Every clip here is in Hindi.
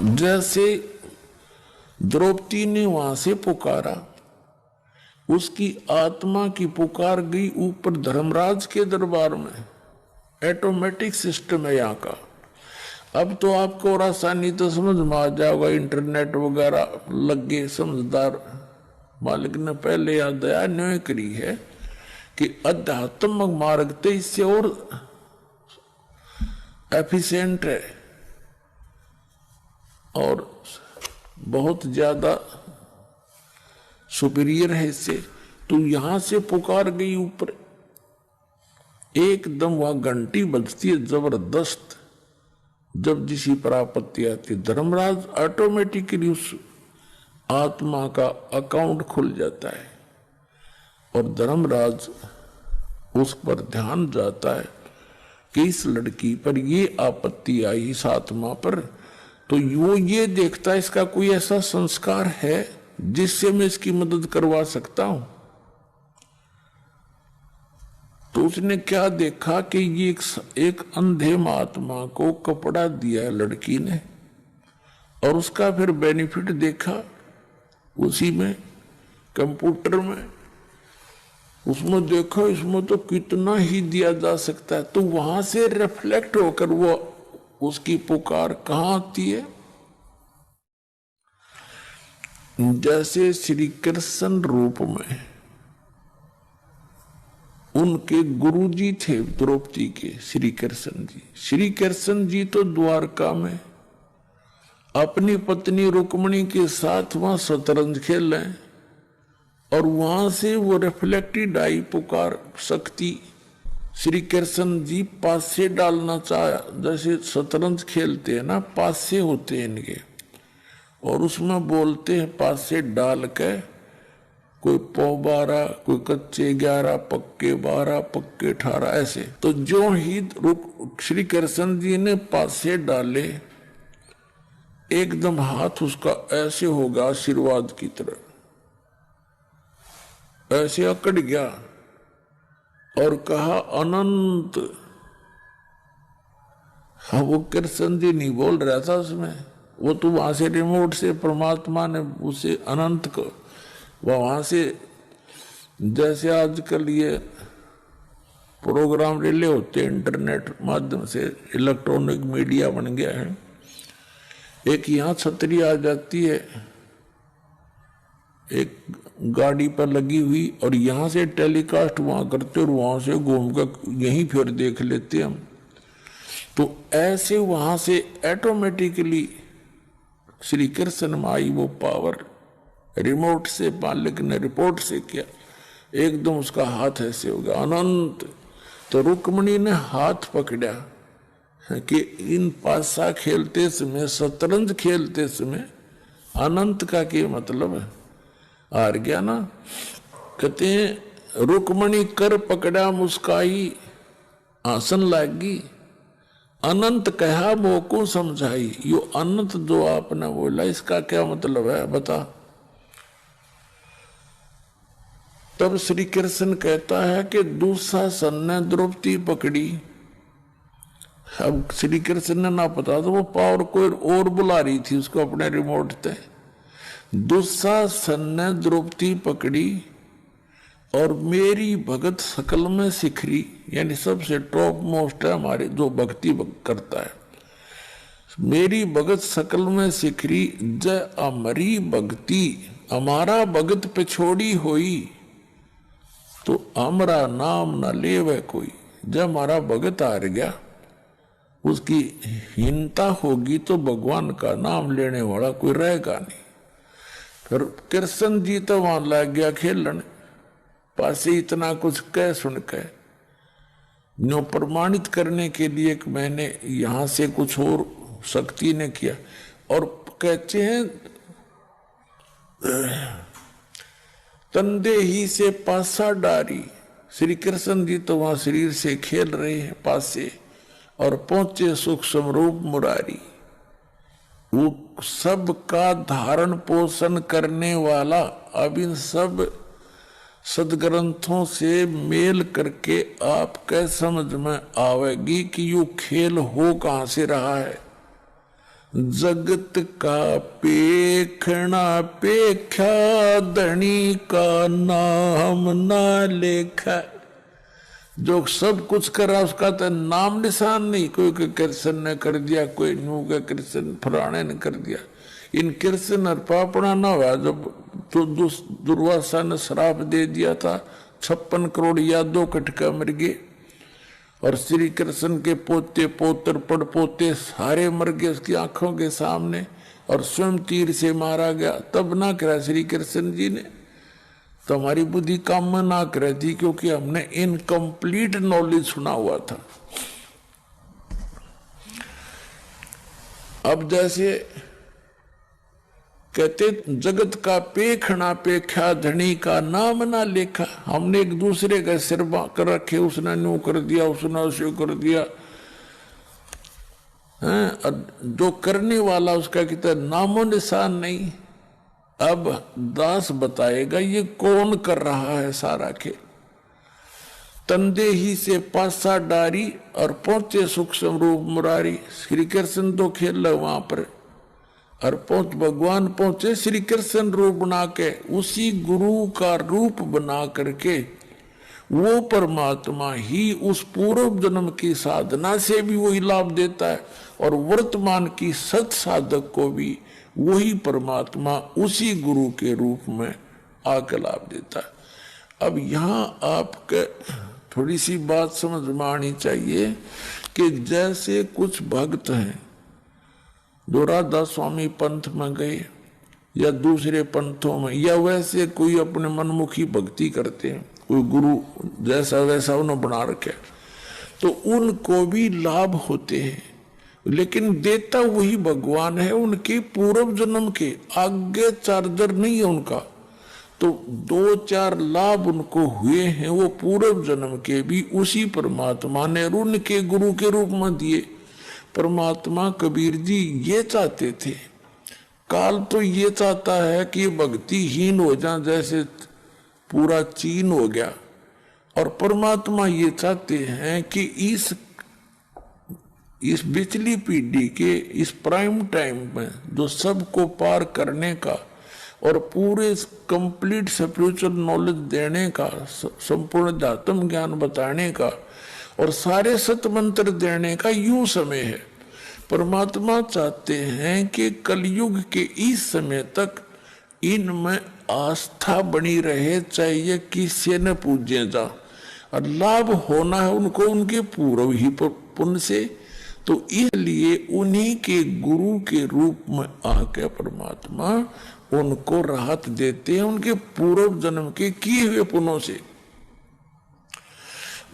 जैसे द्रौपदी ने वहां से पुकारा, उसकी आत्मा की पुकार गई ऊपर धर्मराज के दरबार में। ऑटोमेटिक सिस्टम है यहाँ का। अब तो आपको और आसानी तो समझ में आ जाएगा, इंटरनेट वगैरह लग गए। समझदार मालिक ने पहले याद दया न्याय करी है कि अध्यात्मक मार्ग तो इससे और एफिशिएंट है और बहुत ज्यादा सुपीरियर है इससे। तो यहां से पुकार गई ऊपर, एकदम वहां घंटी बजती है जबरदस्त। जब जिसी पर आपत्ति आती, धर्मराज ऑटोमेटिकली उस आत्मा का अकाउंट खुल जाता है और धर्मराज उस पर ध्यान जाता है कि इस लड़की पर ये आपत्ति आई, इस आत्मा पर, तो वो ये देखता है इसका कोई ऐसा संस्कार है जिससे मैं इसकी मदद करवा सकता हूं। तो उसने क्या देखा कि ये एक अंधे महात्मा को कपड़ा दिया है लड़की ने, और उसका फिर बेनिफिट देखा उसी में कंप्यूटर में। उसमें देखा इसमें तो कितना ही दिया जा सकता है। तो वहां से रिफ्लेक्ट होकर वो उसकी पुकार कहां आती है। जैसे श्री कृष्ण रूप में उनके गुरुजी थे द्रौपदी के, श्री कृष्ण जी। श्री कृष्ण जी तो द्वारका में अपनी पत्नी रुक्मणी के साथ वहां शतरंज खेल रहे हैं और वहां से वो रिफ्लेक्टेड आई पुकार शक्ति। श्री कृष्ण जी पास से डालना चाहा, जैसे शतरंज खेलते हैं ना, पास से होते हैं इनके, और उसमें बोलते हैं पास से डाल के, कोई पौ 12, कोई कच्चे 11, पक्के 12, पक्के 18, ऐसे। तो जो ही श्री कृष्ण जी ने पास से डाले, एकदम हाथ उसका ऐसे होगा आशीर्वाद की तरह, ऐसे अकड़ गया और कहा अनंत। हाँ, वो कृष्ण जी नहीं बोल रहा था उसमें, वो तो वहां से रिमोट से परमात्मा ने उसे अनंत को वहां से, जैसे आजकल ये प्रोग्राम रिले होते हैं इंटरनेट माध्यम से, इलेक्ट्रॉनिक मीडिया बन गया है। एक यहाँ छतरी आ जाती है एक गाड़ी पर लगी हुई, और यहां से टेलीकास्ट वहां करते और वहां से घूम कर यहीं फिर देख लेते हम। तो ऐसे वहां से ऑटोमेटिकली श्री कृष्ण में आई वो पावर, रिमोट से मालिक ने रिपोर्ट से किया, एकदम उसका हाथ ऐसे हो गया अनंत। तो रुक्मणी ने हाथ पकड़ा कि इन पासा खेलते समय, शतरंज खेलते समय अनंत का क्या मतलब है, हार गया ना। कहते हैं रुक्मणी कर पकड़ा मुस्काई, आसन लागी, अनंत कहा मोको समझाई। यो अनंत जो आपने बोला इसका क्या मतलब है बता। तब श्री कृष्ण कहता है कि दुशासन ने द्रौपदी पकड़ी। अब श्री कृष्ण ने ना पता तो वो पावर कोई और बुला रही थी उसको अपने रिमोट से। दुशासन ने द्रौपदी पकड़ी और मेरी भगत सकल में सिखरी, यानी सबसे टॉप मोस्ट है हमारे जो भक्ति करता है, मेरी भगत सकल में सिखरी। जय हमारी भक्ति हमारा भगत पे छोड़ी हुई, तो हमारा नाम न ले वह कोई। जब हमारा भगत हार गया, उसकी हीनता होगी, तो भगवान का नाम लेने वाला कोई रहेगा नहीं। फिर कृष्ण जी तो वहां लग गया खेलन, पासे इतना कुछ कह सुन के नो प्रमाणित करने के लिए मैंने यहां से कुछ और शक्ति ने किया। और कहते हैं तंदे ही से पासा डारी। श्री कृष्ण जी तो वहां शरीर से खेल रहे हैं पास से, और पहुंचे सुख समरूप मुरारी। वो सब का धारण पोषण करने वाला। अब इन सब सदग्रंथों से मेल करके आपके समझ में आवेगी कि यो खेल हो कहां से रहा है। जगत का पेखना पेख्या धनी का नाम ना लेखा। जो सब कुछ कर रहा उसका तो नाम निशान नहीं। कोई के कृष्ण ने कर दिया, कोई नू के कृष्ण फलाने ने कर दिया। इन कृष्ण और पापड़ा ना हुआ। जब तो दुर्वासा ने श्राप दे दिया था, 56 करोड़ यादव कटका मर गए और श्री कृष्ण के पोते पोतर पड़पोते सारे मर गए उसकी आंखों के सामने और स्वयं तीर से मारा गया। तब ना करा श्री कृष्ण जी ने, तो हमारी बुद्धि काम में ना कर रही थी क्योंकि हमने इनकम्प्लीट नॉलेज सुना हुआ था। अब जैसे कहते जगत का पेखना पेख्या धनी का नाम ना लेखा। हमने एक दूसरे का सिर कर रखे, उसने न्यू कर दिया, उसने उसे कर दिया है। जो करने वाला उसका कितना नामो निशान नहीं। अब दास बताएगा ये कौन कर रहा है सारा खेल। तंदे ही से पासा डारी और पहुंचे सूक्ष्म रूप मुरारी। श्री कृष्ण तो खेल रहे वहां पर और भगवान पहुंचे श्री कृष्ण रूप बना के, उसी गुरु का रूप बना करके वो परमात्मा ही उस पूर्व जन्म की साधना से भी वही लाभ देता है और वर्तमान की सत साधक को भी वही परमात्मा उसी गुरु के रूप में आकर लाभ देता है। अब यहाँ आपके थोड़ी सी बात समझ में आनी चाहिए कि जैसे कुछ भक्त हैं जो राधा स्वामी पंथ में गए या दूसरे पंथों में, या वैसे कोई अपने मनमुखी भक्ति करते हैं, कोई गुरु जैसा वैसा उन्होंने बना रखे, तो उनको भी लाभ होते हैं। लेकिन देता वही भगवान है, उनके पूर्व जन्म के आगे चार्जर नहीं है उनका। तो 2-4 लाभ उनको हुए हैं वो पूर्व जन्म के भी उसी परमात्मा ने उनके गुरु के रूप में दिए। परमात्मा कबीर जी ये चाहते थे, काल तो ये चाहता है कि भक्तिहीन हो जाए जैसे पूरा चीन हो गया, और परमात्मा ये चाहते हैं कि इस बिचली पीढ़ी के इस प्राइम टाइम में जो सबको पार करने का और पूरे कंप्लीट स्पिरिचुअल नॉलेज देने का, संपूर्ण आत्म ज्ञान बताने का और सारे सत मंत्र देने का यूं समय है। परमात्मा चाहते हैं कि कलयुग के इस समय तक इनमें आस्था बनी रहे, चाहिए किसी न पूजे जा, और लाभ होना है उनको उनके पूर्व ही पुण्य से। तो इसलिए उन्हीं के गुरु के रूप में आके परमात्मा उनको राहत देते हैं उनके पूर्व जन्म के किए हुए पुण्यों से।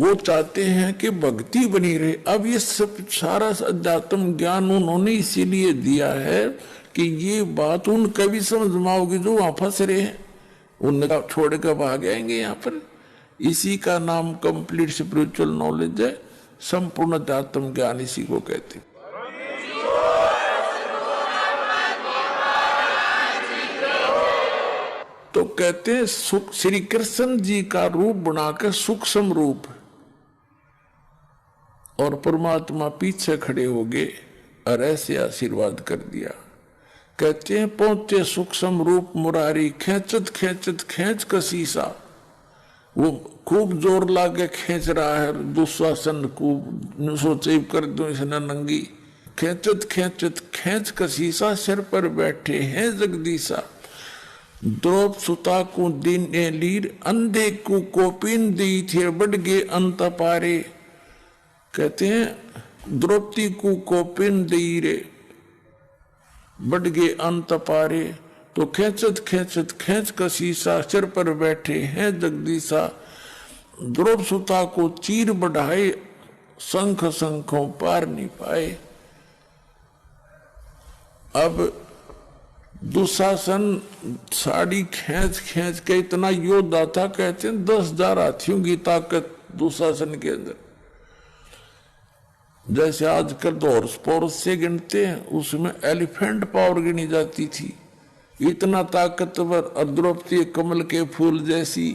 वो चाहते हैं कि भक्ति बनी रहे। अब ये सब सारा अध्यात्म ज्ञान उन्होंने इसीलिए दिया है कि ये बात उनका भी समझ में आओगी जो वहां फंस रहे हैं, उनका छोड़ कर भाग आएंगे यहाँ पर। इसी का नाम कंप्लीट स्पिरिचुअल नॉलेज है, संपूर्ण अध्यात्म ज्ञान इसी को कहते हैं। तो कहते हैं श्री कृष्ण जी का रूप बनाकर सूक्ष्म रूप, और परमात्मा पीछे खड़े हो गए और ऐसे आशीर्वाद कर दिया। कहते हैं पहुंचे सूक्ष्म रूप मुरारी, खेचत खेचत खेच कसीसा। वो खूब जोर लाके खींच रहा है, दुशासन को सोचे कर दो इसने नंगी। खेचत खेचत खेच कसीसा, सिर पर बैठे हैं जगदीशा। द्रौप सुता को दिन लीर, अंधे को कोपिन दी थे बढ़ गे अंत पारे। कहते हैं द्रौपदी को कोपिन दी रे बढ़ गे अंत पारे। तो खेचत खेचत खेच कसीसा, सिर पर बैठे हैं जगदीशा। द्रौप सुता को चीर बढ़ाए, शंख शंखों पार नहीं पाए। अब दुशासन साड़ी खींच खींच के इतना योद्धा था, कहते हैं 10,000 हाथियों की ताकत दुशासन के अंदर। जैसे आजकल तो हॉर्स पावर से गिनते हैं, उसमें एलिफेंट पावर गिनी जाती थी। इतना ताकतवर। और द्रौपदी कमल के फूल जैसी,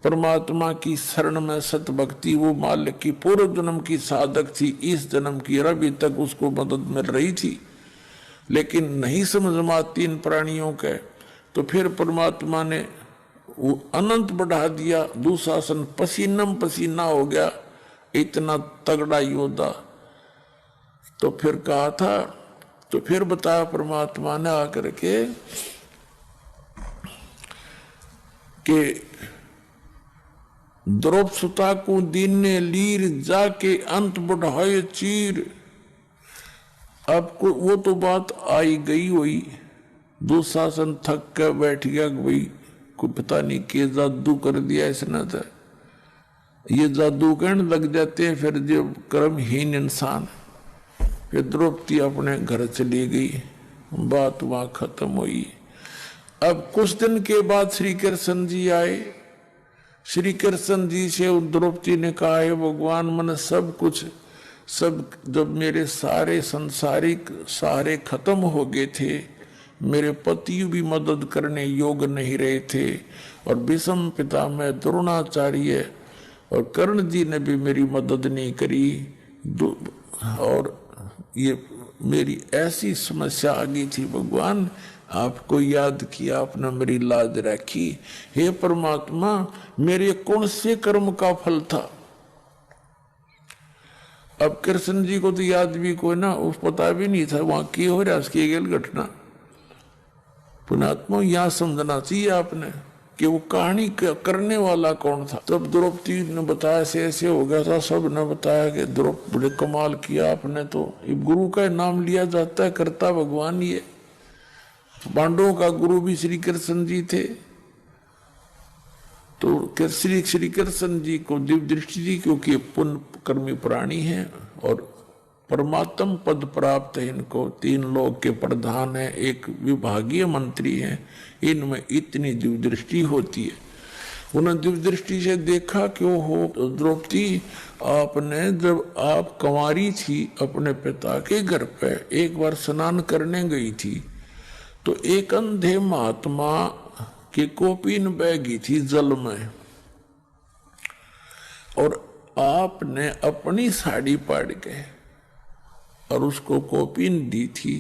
परमात्मा की शरण में सत भक्ति, वो मालिक की पूर्व जन्म की साधक थी, इस जन्म की अभी तक उसको मदद मिल रही थी। लेकिन नहीं समझ में आती इन प्राणियों के, तो फिर परमात्मा ने वो अनंत बढ़ा दिया। दुशासन पसीनम पसीना हो गया, इतना तगड़ा योद्धा। तो फिर कहा था, तो फिर बताया परमात्मा ने आकर के कि द्रौपसुता को दीन ने लीर जाके अंत बढ़ाए चीर। अब वो तो बात आई गई हुई, दुशासन थक के बैठ गया, भाई कोई पता नहीं के जादू कर दिया इसने। तो ये जादू कहने लग जाते हैं फिर जो कर्महीन इंसान। फिर द्रौपदी अपने घर चली गई, बात वहां खत्म हुई। अब कुछ दिन के बाद श्री कृष्ण जी आए। श्री कृष्ण जी से द्रौपदी ने कहा, है भगवान मन सब कुछ, सब जब मेरे सारे संसारिक सारे खत्म हो गए थे, मेरे पति भी मदद करने योग्य नहीं रहे थे, और विषम पिता में द्रोणाचार्य और कर्ण जी ने भी मेरी मदद नहीं करी, और ये मेरी ऐसी समस्या आ गई थी। भगवान आपको याद किया, आपने मेरी लाज रखी। हे परमात्मा, मेरे कौन से कर्म का फल था? अब कृष्ण जी को तो याद भी कोई ना उस पता भी नहीं था वहां की हो रहा उसकी गेल घटना। पुणात्मा यहां समझना चाहिए आपने कि वो कहानी करने वाला कौन था। तब द्रौपदी ने बताया ऐसे ऐसे हो गया था, सब ने बताया कि द्रौपदी बड़े कमाल किया आपने, तो गुरु का नाम लिया जाता है, करता भगवान। ये पांडवों का गुरु भी श्री कृष्ण जी थे, तो श्री कृष्ण जी को दिव्य दृष्टि दी, क्योंकि पुण्य कर्मी प्राणी हैं और परमात्म पद प्राप्त है इनको। 3 लोक के प्रधान है, एक विभागीय मंत्री हैं, इनमें इतनी दिव्य दृष्टि होती है। उन्होंने दिव्य दृष्टि से देखा क्यों हो द्रौपदी, आपने जब आप कंवारी थी अपने पिता के घर पे एक बार स्नान करने गई थी, तो एक अंधे महात्मा की कोपीन बह गई थी जल में, और आपने अपनी साड़ी पाड़ के और उसको कोपीन दी थी।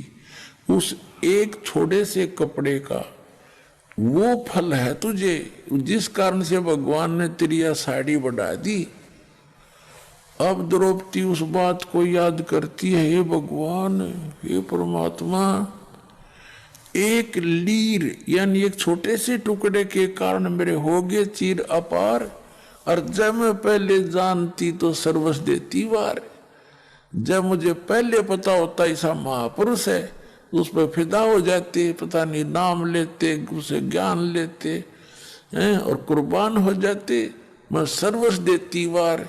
उस एक छोटे से कपड़े का वो फल है तुझे, जिस कारण से भगवान ने तेरी साड़ी बढ़ा दी। अब द्रौपदी उस बात को याद करती है, हे भगवान, हे परमात्मा, एक लीर यानी एक छोटे से टुकड़े के कारण मेरे हो गए चीर अपार, और जब मैं पहले जानती तो सर्वस देती वार। जब मुझे पहले पता होता ऐसा महापुरुष है, उस पर फिदा हो जाते, पता नहीं नाम लेते, उसे ज्ञान लेते हैं और कुर्बान हो जाते, मैं सर्वस देती वार।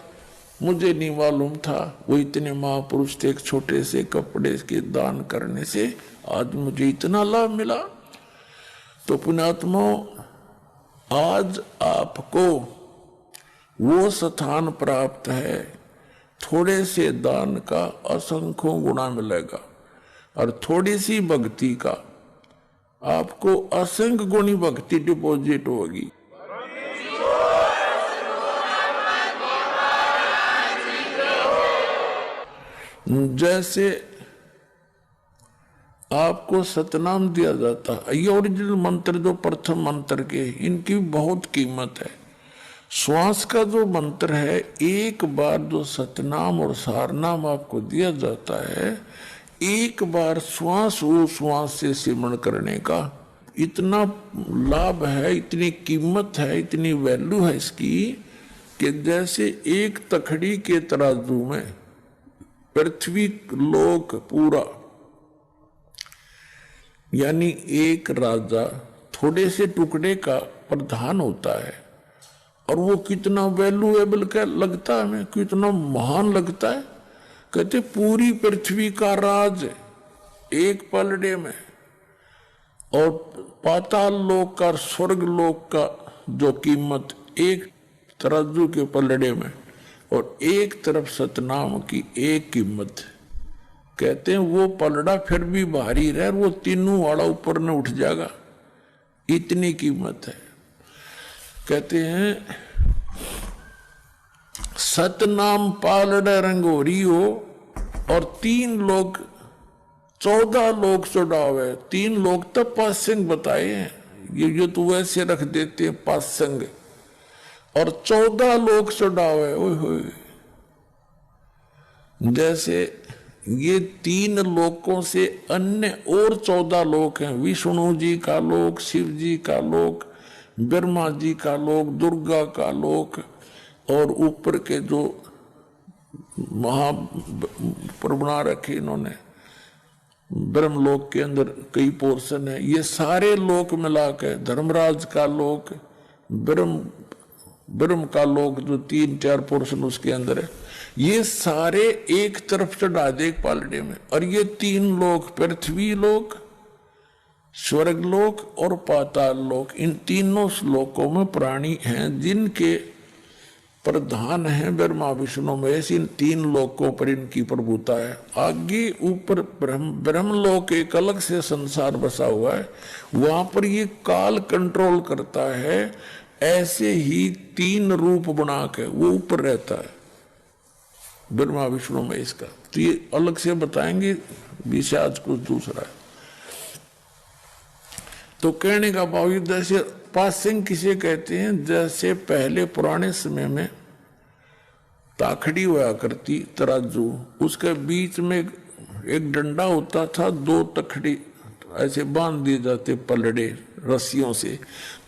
मुझे नहीं मालूम था वो इतने महापुरुष थे, एक छोटे से कपड़े के दान करने से आज मुझे इतना लाभ मिला। तो पुण्यात्मा, आज आपको वो स्थान प्राप्त है, थोड़े से दान का असंख्यों गुणा मिलेगा, और थोड़ी सी भक्ति का आपको असंख्य गुणी भक्ति डिपॉजिट होगी। जैसे आपको सतनाम दिया जाता है, ये ओरिजिनल मंत्र जो प्रथम मंत्र के, इनकी बहुत कीमत है। श्वास का जो मंत्र है, एक बार जो सतनाम और सारनाम आपको दिया जाता है, एक बार श्वास वो श्वास से सिमरण करने का इतना लाभ है, इतनी कीमत है, इतनी वैल्यू है इसकी, कि जैसे एक तखड़ी के तराजू में पृथ्वी लोक पूरा, यानी एक राजा थोड़े से टुकड़े का प्रधान होता है, और वो कितना वैल्यूएबल का लगता है, हमें कितना महान लगता है। कहते पूरी पृथ्वी का राज एक पलड़े में, और पाताल लोक का, स्वर्ग लोक का जो कीमत एक तराजू के पलड़े में, और एक तरफ सतनाम की एक कीमत। कहते हैं वो पलड़ा फिर भी भारी रहे, वो तीनों वाला ऊपर न उठ जाएगा, इतनी कीमत है। कहते हैं सतनाम पालड़ा रंगोरी हो, और 3 लोग 14 लोक चढ़ावे, 3 लोक तब पासंग बताए हैं, ये तो वैसे रख देते हैं पासंग, और 14 लोक चढ़ावे। ओए होए, जैसे ये 3 लोकों से अन्य और 14 लोक हैं, विष्णु जी का लोक, शिव जी का लोक, ब्रह्मा जी का लोक, दुर्गा का लोक, और ऊपर के जो पर बना रखे इन्होंने ब्रह्मलोक के अंदर कई पोर्शन है, ये सारे लोक मिला के धर्मराज का लोक, ब्रह्म का लोक जो 3-4 पोर्शन उसके अंदर है, ये सारे एक तरफ चढ़ा दे एक पालड़े में। और ये 3 लोक, पृथ्वी लोक, स्वर्ग लोक और पाताल लोक, इन तीनों लोकों में प्राणी हैं जिनके प्रधान है ब्रह्मा विष्णु महेश, इन 3 लोकों पर इनकी प्रभुता है। आगे ऊपर ब्रह्मलोक एक अलग से संसार बसा हुआ है, वहां पर ये काल कंट्रोल करता है, ऐसे ही 3 रूप बना के वो ऊपर रहता है ब्रह्मा विष्णु महेश का। तो ये अलग से बताएंगे, विषय आज कुछ दूसरा है। तो कहने का भाव जैसे पासिंग किसे कहते हैं, जैसे पहले पुराने समय में ताखड़ी हुआ करती तराजू, उसके बीच में एक डंडा होता था, 2 तखड़ी ऐसे बांध दिए जाते पलड़े रस्सियों से,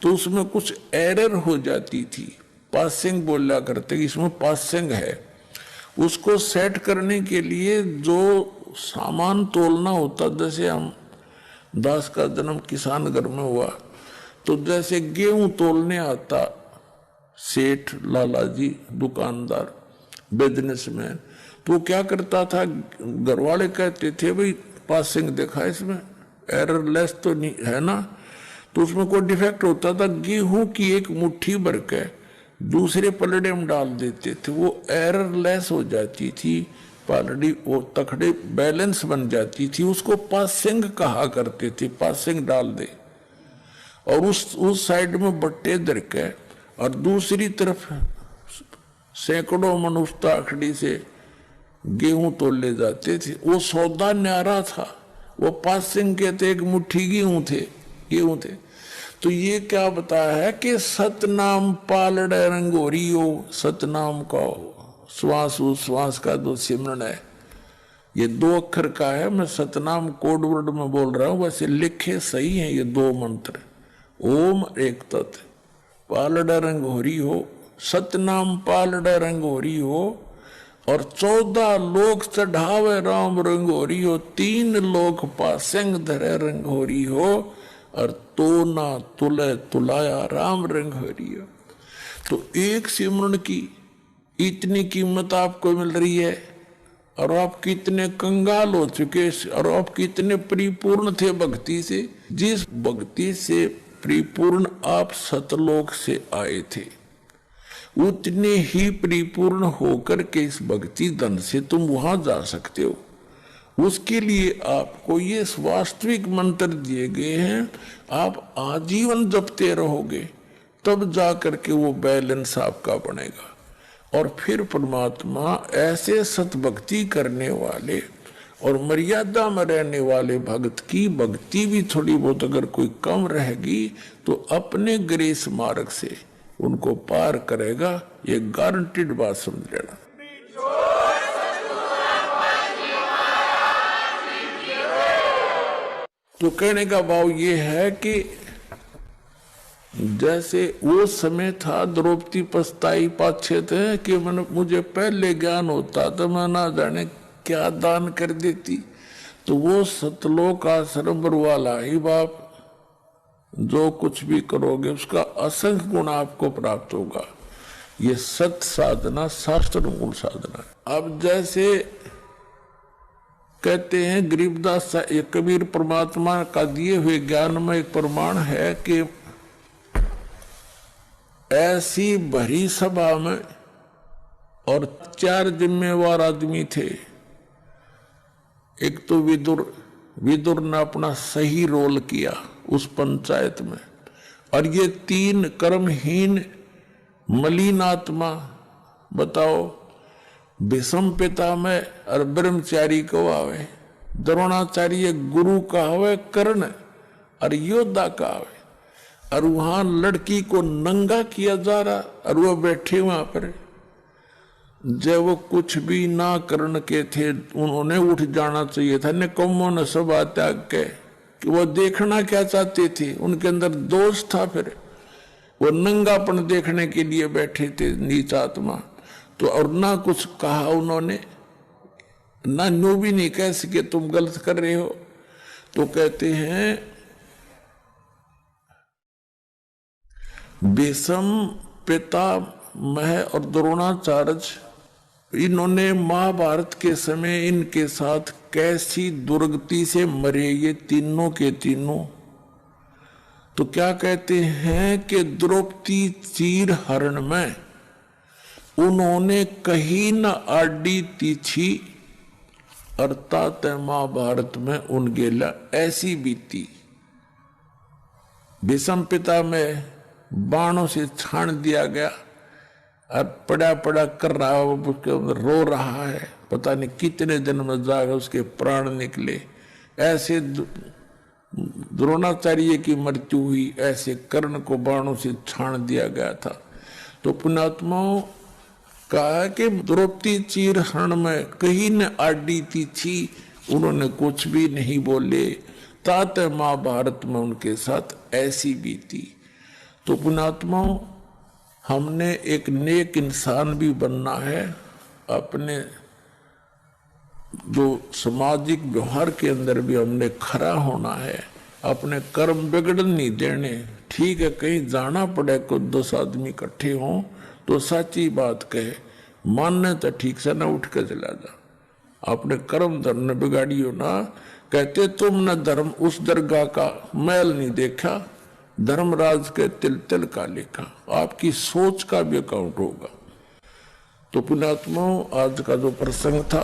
तो उसमें कुछ एरर हो जाती थी, पासिंग बोला करते इसमें पासिंग है। उसको सेट करने के लिए जो सामान तोलना होता, जैसे हम दास का जन्म किसान घर में हुआ, तो जैसे गेहूं तोलने आता सेठ लाला जी दुकानदार बिजनेसमैन, तो क्या करता था, घर वाले कहते थे भाई पासिंग देखा इसमें एररलेस तो नहीं है ना, तो उसमें कोई डिफेक्ट होता था, गेहूं की एक मुट्ठी भर के दूसरे पलड़े में डाल देते थे, वो एररलेस हो जाती थी पालड़ी, वो तखड़े बैलेंस बन जाती थी, उसको पासिंग कहा करते थे, पासिंग डाल दे। और उस साइड में बट्टे धर के और दूसरी तरफ सैकड़ों मन उस ताखड़ी से गेहूं तोल ले जाते थे, वो सौदा न्यारा था, वो पासिंग के थे, एक मुट्ठी गेहूं थे। तो ये क्या बताया है कि सतनाम पालड़े रंगोरियो, सतनाम का श्वास उश्वास का जो सिमरन है, ये 2 अक्षर का है, मैं सतनाम कोड वर्ड में बोल रहा हूं, वैसे लिखे सही है ये 2 मंत्र, ओम एक तत्, पालड़ा रंग होरी हो, सतनाम पालड़ा रंग होरी हो, और 14 लोक चढ़ावे राम रंग होरी हो, 3 लोक पासिंग धरे रंग होरी हो, और तो ना तुले तुलाया राम रंग होरी हो। तो एक सिमरन की इतनी कीमत आपको मिल रही है, और आप कितने कंगाल हो चुके, और आप कितने परिपूर्ण थे भक्ति से, जिस भक्ति से परिपूर्ण आप सतलोक से आए थे, उतने ही परिपूर्ण होकर के इस भक्ति धन से तुम वहां जा सकते हो। उसके लिए आपको ये वास्तविक मंत्र दिए गए हैं, आप आजीवन जपते रहोगे, तब जा करके वो बैलेंस आपका बनेगा। और फिर परमात्मा ऐसे सतभक्ति करने वाले और मर्यादा में रहने वाले भक्त की भक्ति भी थोड़ी बहुत अगर कोई कम रहेगी, तो अपने ग्रेस मार्ग से उनको पार करेगा, ये गारंटीड बात समझ लेना। तो कहने का भाव ये है कि जैसे वो समय था, द्रौपदी पछताई पाछे थे कि मुझे पहले ज्ञान होता तो मैं ना जाने क्या दान कर देती। तो वो सतलोक आश्रम वाला ही बाप, जो कुछ भी करोगे उसका असंख्य गुण आपको प्राप्त होगा। ये सत साधना शास्त्र मूल साधना है। अब जैसे कहते हैं गरीबदास कबीर परमात्मा का दिए हुए ज्ञान में एक प्रमाण है कि ऐसी भरी सभा में और 4 जिम्मेवार आदमी थे। एक तो विदुर ने अपना सही रोल किया उस पंचायत में, और ये 3 कर्महीन मलिन आत्मा, बताओ, विषम पिता में और ब्रह्मचारी को आवे, द्रोणाचार्य गुरु कहावे, कर्ण और योद्धा कहावे, और वहां लड़की को नंगा किया जा रहा और वो बैठे वहां पर। जब वो कुछ भी ना कर्ण के थे, उन्होंने उठ जाना चाहिए था, ने कौमों ने सभा त्याग के, कि वो देखना क्या चाहते थे, उनके अंदर दोष था, फिर वो नंगापन देखने के लिए बैठे थे नीच आत्मा। तो और ना कुछ कहा उन्होंने, ना न्यू भी नहीं कह सके तुम गलत कर रहे हो। तो कहते हैं भीष्म पितामह और द्रोणाचार्य, इन्होंने महाभारत के समय इनके साथ कैसी दुर्गति से मरे ये तीनों के तीनों। तो क्या कहते हैं कि द्रौपदी चीर हरण में उन्होंने कहीं न आडी तीछी, अर्थात महाभारत में उन गेला ऐसी बीती। भीष्म पिता में बाणों से छान दिया गया और पड़ा पड़ा कर रहा, रो रहा है, पता नहीं कितने दिन में जाकर उसके प्राण निकले। ऐसे द्रोणाचार्य की मृत्यु हुई, ऐसे कर्ण को बाणों से छान दिया गया था। तो पुण्यात्माओं कहा कि द्रौपदी चीर हरण में कहीं न आडी तीछी, उन्होंने कुछ भी नहीं बोले, तात महाभारत में उनके साथ ऐसी बीती। तो पुण्यात्माओं हमने एक नेक इंसान भी बनना है, अपने जो सामाजिक व्यवहार के अंदर भी हमने खरा होना है, अपने कर्म बिगड़न नहीं देने। ठीक है, कहीं जाना पड़े को 10 आदमी इकट्ठे हों तो सच्ची बात कहे, मानने तो ठीक से ना उठ के चला जा, अपने कर्म धर्म न बिगाड़ियो ना। कहते तुमने धर्म उस दरगाह का मैल नहीं देखा, धर्मराज के तिल तिल का लिखा, आपकी सोच का भी अकाउंट होगा। तो पुण्यात्माओं आज का जो प्रसंग था,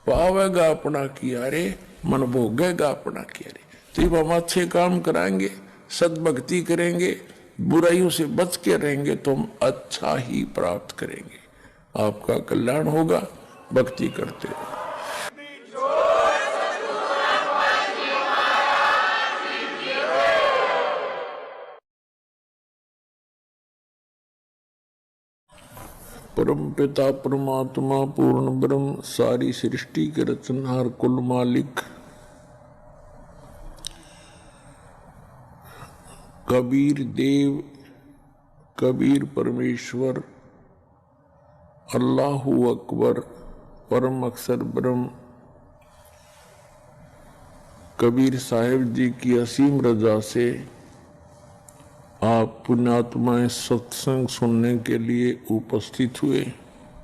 पावेगा अपना किया रे, मन भोगेगा अपना किया रे। तो जब हम अच्छे काम कराएंगे, सद्भक्ति करेंगे, बुराइयों से बच के रहेंगे, तो हम अच्छा ही प्राप्त करेंगे, आपका कल्याण होगा। भक्ति करते रहो। परम पिता परमात्मा पूर्ण ब्रह्म, सारी सृष्टि के रचनहार, कुल मालिक, कबीर देव, कबीर परमेश्वर, अल्लाहु अकबर, परम अक्षर ब्रह्म, कबीर साहिब जी की असीम रजा से आप पुण्यात्माएं सत्संग सुनने के लिए उपस्थित हुए।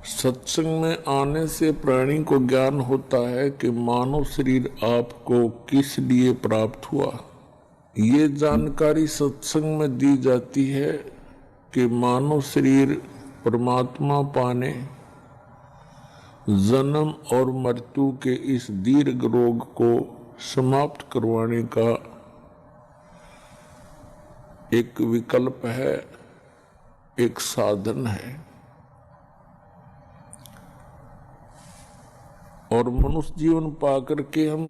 सत्संग में आने से प्राणी को ज्ञान होता है कि मानव शरीर आपको किस लिए प्राप्त हुआ। ये जानकारी सत्संग में दी जाती है कि मानव शरीर परमात्मा पाने, जन्म और मृत्यु के इस दीर्घ रोग को समाप्त करवाने का एक विकल्प है, एक साधन है। और मनुष्य जीवन पाकर के हम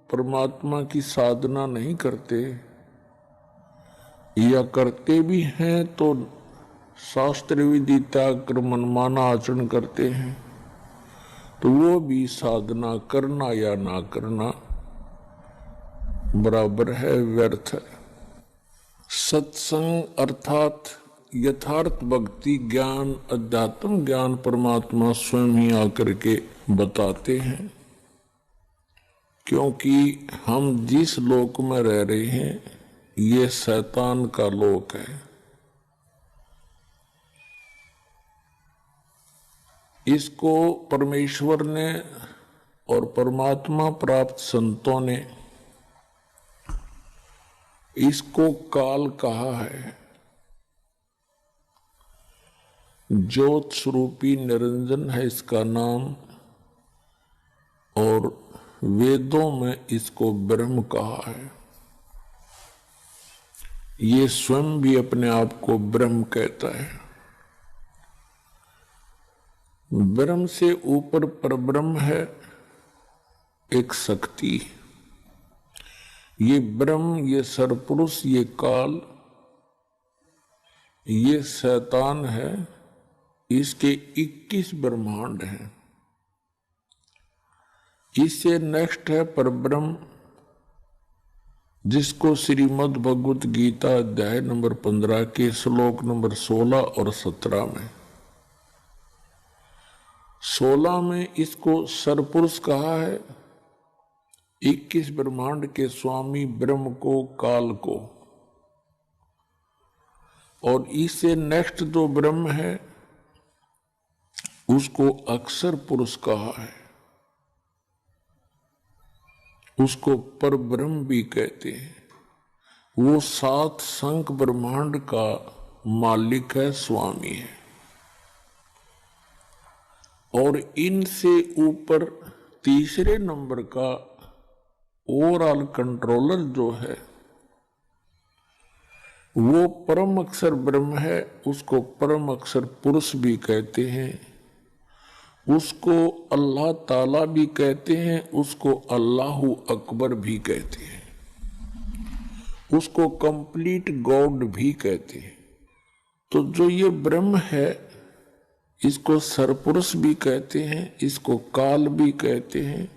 परमात्मा की साधना नहीं करते, या करते भी हैं तो शास्त्र विधि त्याग कर मनमाना आचरण करते हैं, तो वो भी साधना करना या ना करना बराबर है, व्यर्थ है। सत्संग अर्थात यथार्थ भक्ति ज्ञान, अध्यात्म ज्ञान परमात्मा स्वयं ही आकर के बताते हैं, क्योंकि हम जिस लोक में रह रहे हैं ये शैतान का लोक है। इसको परमेश्वर ने और परमात्मा प्राप्त संतों ने इसको काल कहा है। ज्योत स्वरूपी निरंजन है इसका नाम, और वेदों में इसको ब्रह्म कहा है। ये स्वयं भी अपने आप को ब्रह्म कहता है। ब्रह्म से ऊपर परब्रह्म है, एक शक्ति, ये ब्रह्म, ये सरपुरुष, ये काल, ये शैतान है, इसके 21 ब्रह्मांड हैं। इससे नेक्स्ट है परब्रह्म, जिसको श्रीमद् भगवत गीता अध्याय नंबर 15 के श्लोक नंबर 16 और 17 में, 16 में इसको सरपुरुष कहा है, 21 ब्रह्मांड के स्वामी ब्रह्म को, काल को। और इससे नेक्स्ट जो ब्रह्म है उसको अक्षर पुरुष कहा है, उसको परब्रह्म भी कहते हैं। वो 7 संख ब्रह्मांड का मालिक है, स्वामी है। और इनसे ऊपर तीसरे नंबर का ओवरऑल कंट्रोलर जो है वो परम अक्षर ब्रह्म है, उसको परम अक्षर पुरुष भी कहते हैं, उसको अल्लाह ताला भी कहते हैं, उसको अल्लाहु अकबर भी कहते हैं, उसको कंप्लीट गॉड भी कहते हैं। तो जो ये ब्रह्म है इसको सरपुरुष भी कहते हैं, इसको काल भी कहते हैं।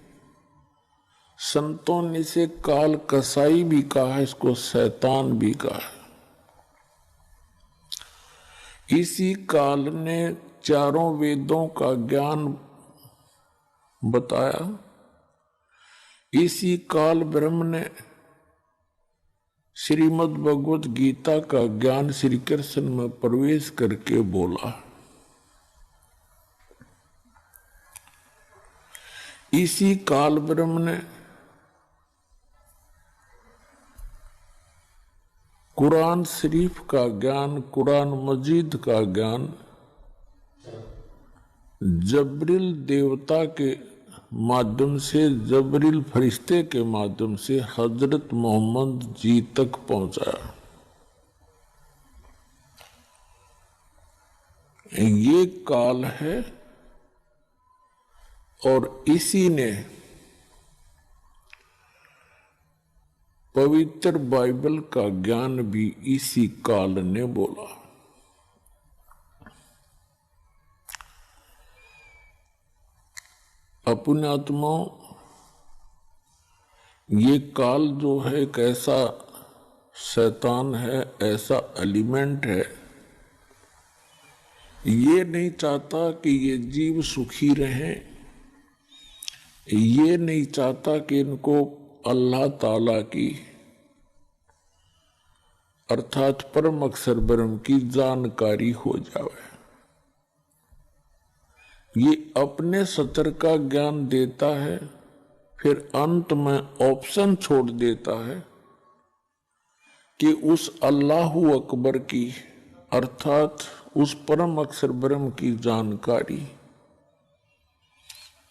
संतों ने इसे काल कसाई भी कहा है, इसको शैतान भी कहा है। इसी काल ने चारों वेदों का ज्ञान बताया। इसी काल ब्रह्म ने श्रीमद् भगवत गीता का ज्ञान श्री कृष्ण में प्रवेश करके बोला। इसी काल ब्रह्म ने कुरान शरीफ का ज्ञान, कुरान मजीद का ज्ञान जबरील देवता के माध्यम से, जबरील फरिश्ते के माध्यम से हजरत मोहम्मद जी तक पहुंचाया। ये काल है और इसी ने पवित्र बाइबल का ज्ञान भी इसी काल ने बोला। अपने आत्माओं, ये काल जो है एक ऐसा शैतान है, ऐसा एलिमेंट है, ये नहीं चाहता कि ये जीव सुखी रहें, ये नहीं चाहता कि इनको अल्लाह ताला की अर्थात परम अक्षर ब्रह्म की जानकारी हो जाए। ये अपने सतर का ज्ञान देता है, फिर अंत में ऑप्शन छोड़ देता है कि उस अल्लाहु अकबर की अर्थात उस परम अक्षर ब्रह्म की जानकारी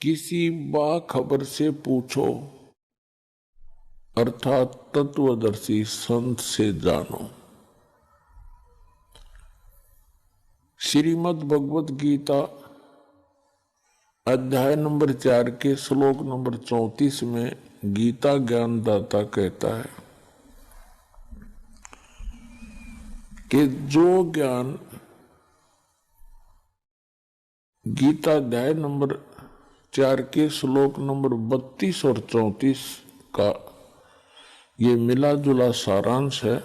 किसी बाखबर से पूछो, अर्थात तत्वदर्शी संत से जानो। श्रीमद् भगवत गीता अध्याय नंबर 4 के श्लोक नंबर 34 में गीता ज्ञानदाता कहता है कि जो ज्ञान गीता अध्याय नंबर 4 के श्लोक नंबर 32 और 34 का ये मिला जुला सारांश है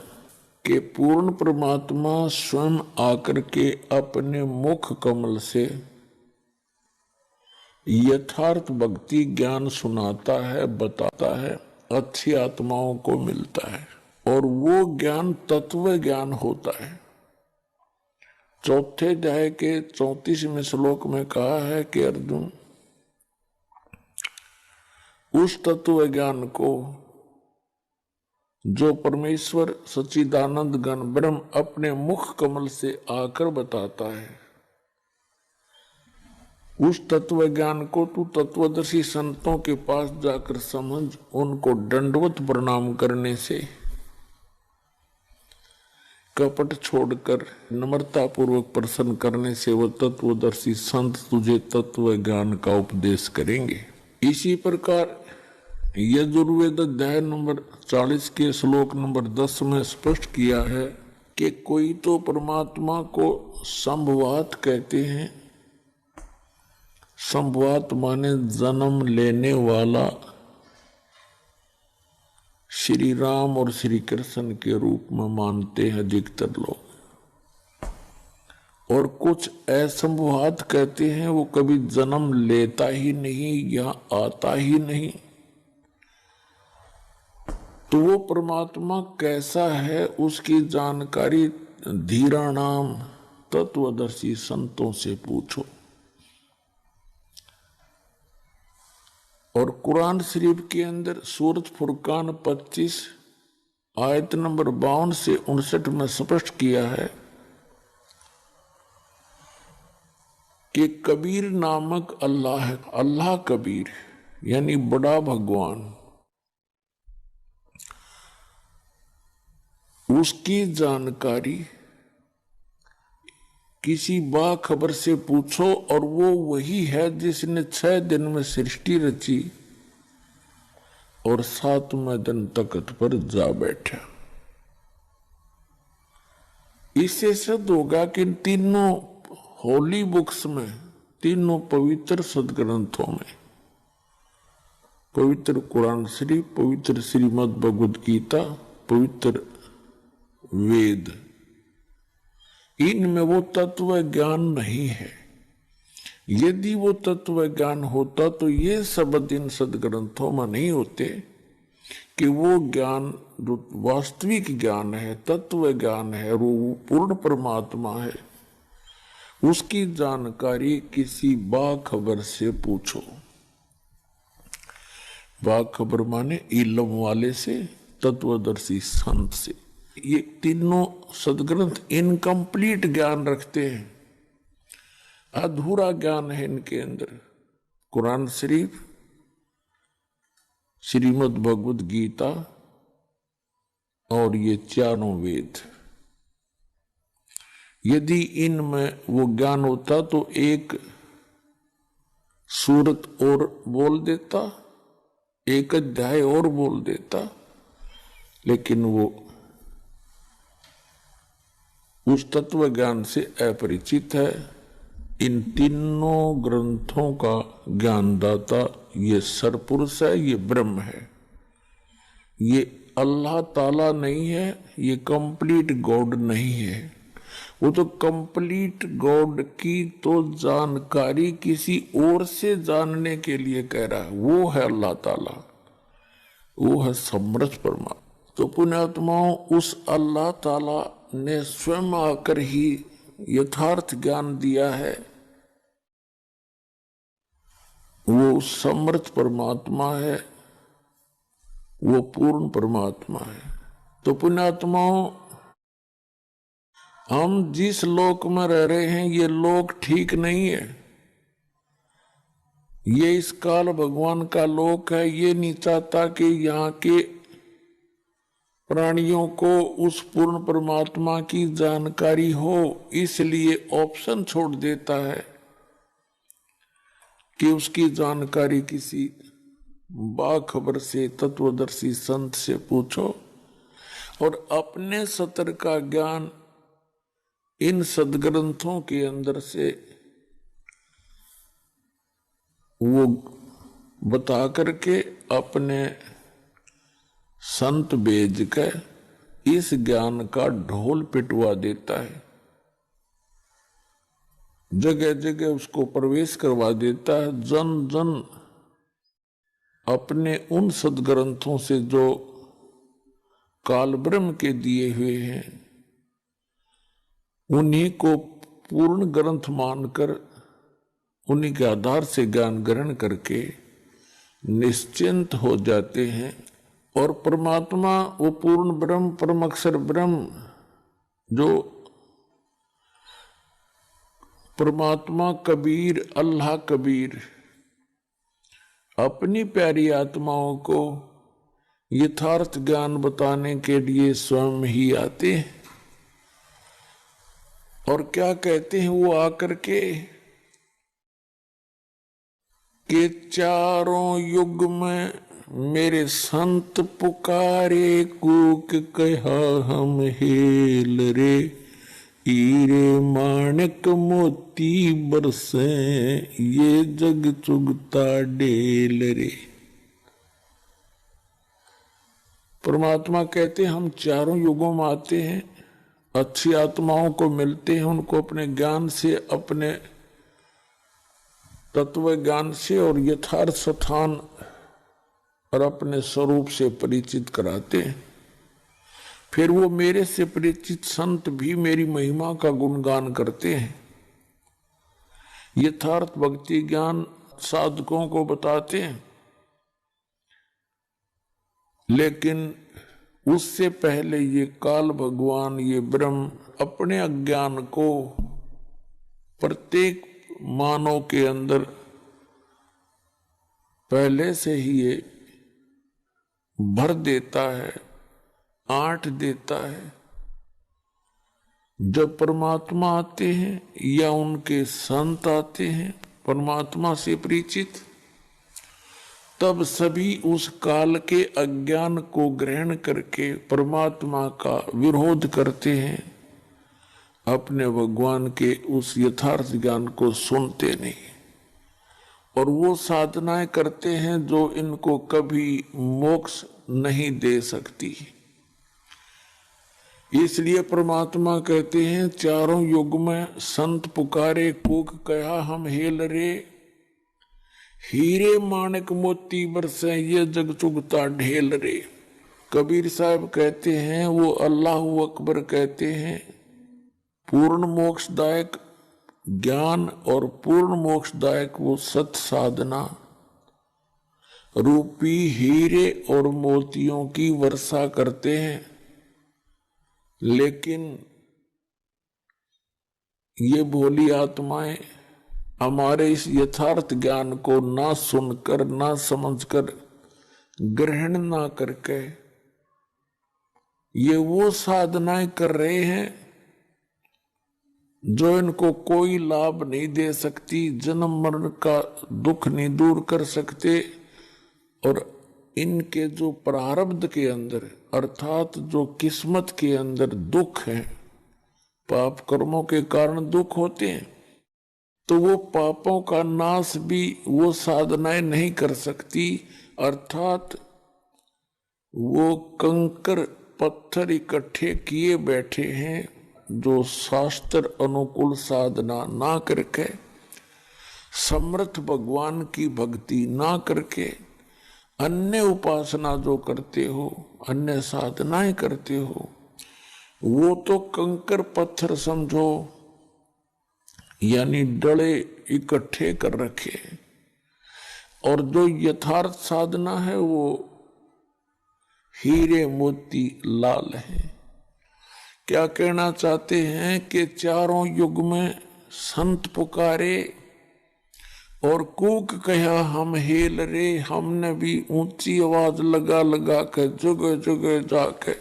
कि पूर्ण परमात्मा स्वयं आकर के अपने मुख कमल से यथार्थ भक्ति ज्ञान सुनाता है, बताता है, अच्छी आत्माओं को मिलता है और वो ज्ञान तत्व ज्ञान होता है। चौथे अध्याय के 34वें श्लोक में कहा है कि अर्जुन, उस तत्व ज्ञान को जो परमेश्वर सच्चिदानंद घन ब्रह्म अपने मुख कमल से आकर बताता है, उस तत्व ज्ञान को तू तत्वदर्शी संतों के पास जाकर समझ, उनको दंडवत प्रणाम करने से, कपट छोड़कर नम्रता पूर्वक प्रसन्न करने से वह तत्वदर्शी संत तुझे तत्व ज्ञान का उपदेश करेंगे। इसी प्रकार यजुर्वेद अध्याय नंबर 40 के श्लोक नंबर 10 में स्पष्ट किया है कि कोई तो परमात्मा को संभवात कहते हैं। संभवात माने जन्म लेने वाला श्री राम और श्री कृष्ण के रूप में मानते हैं अधिकतर लोग, और कुछ असंभवात कहते हैं वो कभी जन्म लेता ही नहीं या आता ही नहीं। तो वो परमात्मा कैसा है उसकी जानकारी धीराणाम तत्वदर्शी संतों से पूछो। और कुरान शरीफ के अंदर सूरत फुरकान 25 आयत नंबर 52 से 59 में स्पष्ट किया है कि कबीर नामक अल्लाह है। अल्लाह कबीर यानी बड़ा भगवान, उसकी जानकारी किसी बाखबर से पूछो और वो वही है जिसने 6 दिन में सृष्टि रची और 7वें दिन तख्त पर जा बैठा। इससे सिद्ध होगा कि इन तीनों होली बुक्स में, तीनों पवित्र सदग्रंथों में, पवित्र कुरान शरीफ, पवित्र श्रीमद् भगवद गीता, पवित्र वेद, इनमें वो तत्व ज्ञान नहीं है। यदि वो तत्व ज्ञान होता तो ये शब्द इन सदग्रंथों में नहीं होते कि वो ज्ञान जो वास्तविक ज्ञान है, तत्व ज्ञान है, वो पूर्ण परमात्मा है, उसकी जानकारी किसी बाखबर से पूछो। बाखबर माने इल्म वाले से, तत्वदर्शी संत से। ये तीनों सदग्रंथ इनकम्प्लीट ज्ञान रखते हैं, अधूरा ज्ञान है इनके अंदर। कुरान शरीफ, श्रीमद् भगवद गीता और ये चारों वेद, यदि इनमें वो ज्ञान होता तो एक सूरत और बोल देता, एक अध्याय और बोल देता, लेकिन वो उस तत्व ज्ञान से अपरिचित है। इन तीनों ग्रंथों का ज्ञानदाता ये सरपुरुष है, ये ब्रह्म है, ये अल्लाह ताला नहीं है, ये कंप्लीट गॉड नहीं है। वो तो कंप्लीट गॉड की तो जानकारी किसी और से जानने के लिए कह रहा है, वो है अल्लाह ताला, वो है समर्थ परमात्मा। तो पुण्यात्माओं, उस अल्लाह ताला ने स्वयं आकर ही यथार्थ ज्ञान दिया है। वो समर्थ परमात्मा है, वो पूर्ण परमात्मा है। तो पुण्यात्माओं, हम जिस लोक में रह रहे हैं ये लोक ठीक नहीं है। ये इस काल भगवान का लोक है। ये नहीं चाहता कि यहाँ के प्राणियों को उस पूर्ण परमात्मा की जानकारी हो, इसलिए ऑप्शन छोड़ देता है कि उसकी जानकारी किसी बाखबर से, तत्वदर्शी संत से पूछो। और अपने सतर का ज्ञान इन सदग्रंथों के अंदर से वो बता करके अपने संत भेज के इस ज्ञान का ढोल पिटवा देता है, जगह जगह उसको प्रवेश करवा देता है। जन जन अपने उन सदग्रंथों से जो काल ब्रह्म के दिए हुए हैं उन्हीं को पूर्ण ग्रंथ मानकर उन्हीं के आधार से ज्ञान ग्रहण करके निश्चिंत हो जाते हैं। और परमात्मा वो पूर्ण ब्रह्म, परम अक्षर ब्रह्म, जो परमात्मा कबीर, अल्लाह कबीर, अपनी प्यारी आत्माओं को यथार्थ ज्ञान बताने के लिए स्वयं ही आते हैं। और क्या कहते हैं वो आकर के कि चारों युग में मेरे संत पुकारे कूक कहा हम हेल रे, हीरे माणक मोती बरसे ये जग चुगता ढेल रे। परमात्मा कहते हम चारों युगों में आते हैं, अच्छी आत्माओं को मिलते हैं, उनको अपने ज्ञान से, अपने तत्व ज्ञान से और यथार्थ स्थान और अपने स्वरूप से परिचित कराते हैं। फिर वो मेरे से परिचित संत भी मेरी महिमा का गुणगान करते हैं, यथार्थ भक्ति ज्ञान साधकों को बताते हैं। लेकिन उससे पहले ये काल भगवान, ये ब्रह्म अपने अज्ञान को प्रत्येक मानव के अंदर पहले से ही ये भर देता है, आंट देता है। जब परमात्मा आते हैं या उनके संत आते हैं परमात्मा से परिचित, तब सभी उस काल के अज्ञान को ग्रहण करके परमात्मा का विरोध करते हैं, अपने भगवान के उस यथार्थ ज्ञान को सुनते नहीं, और वो साधनाएं करते हैं जो इनको कभी मोक्ष नहीं दे सकती। इसलिए परमात्मा कहते हैं चारों युग में संत पुकारे कूक कहा हम हेल रे, हीरे माणक मोती बरसे ये जग चुगता ढेल रे। कबीर साहब कहते हैं, वो अल्लाहु अकबर कहते हैं, पूर्ण मोक्षदायक ज्ञान और पूर्ण मोक्षदायक वो सत साधना रूपी हीरे और मोतियों की वर्षा करते हैं। लेकिन ये भोली आत्माएं हमारे इस यथार्थ ज्ञान को ना सुनकर, ना समझकर, ग्रहण ना करके ये वो साधनाएं कर रहे हैं जो इनको कोई लाभ नहीं दे सकती, जन्म मरण का दुख नहीं दूर कर सकते, और इनके जो प्रारब्ध के अंदर अर्थात जो किस्मत के अंदर दुख है, पाप कर्मों के कारण दुख होते हैं, तो वो पापों का नाश भी वो साधनाएं नहीं कर सकती। अर्थात वो कंकर पत्थर इकट्ठे किए बैठे हैं जो शास्त्र अनुकूल साधना ना करके, समर्थ भगवान की भक्ति ना करके, अन्य उपासना जो करते हो, अन्य साधनाएं करते हो, वो तो कंकर पत्थर समझो, यानी डले इकट्ठे कर रखे, और जो यथार्थ साधना है वो हीरे मोती लाल है। क्या कहना चाहते हैं कि चारों युग में संत पुकारे और कूक कहा हम हेल रे, हमने भी ऊंची आवाज लगा लगा के जगह जगह जाके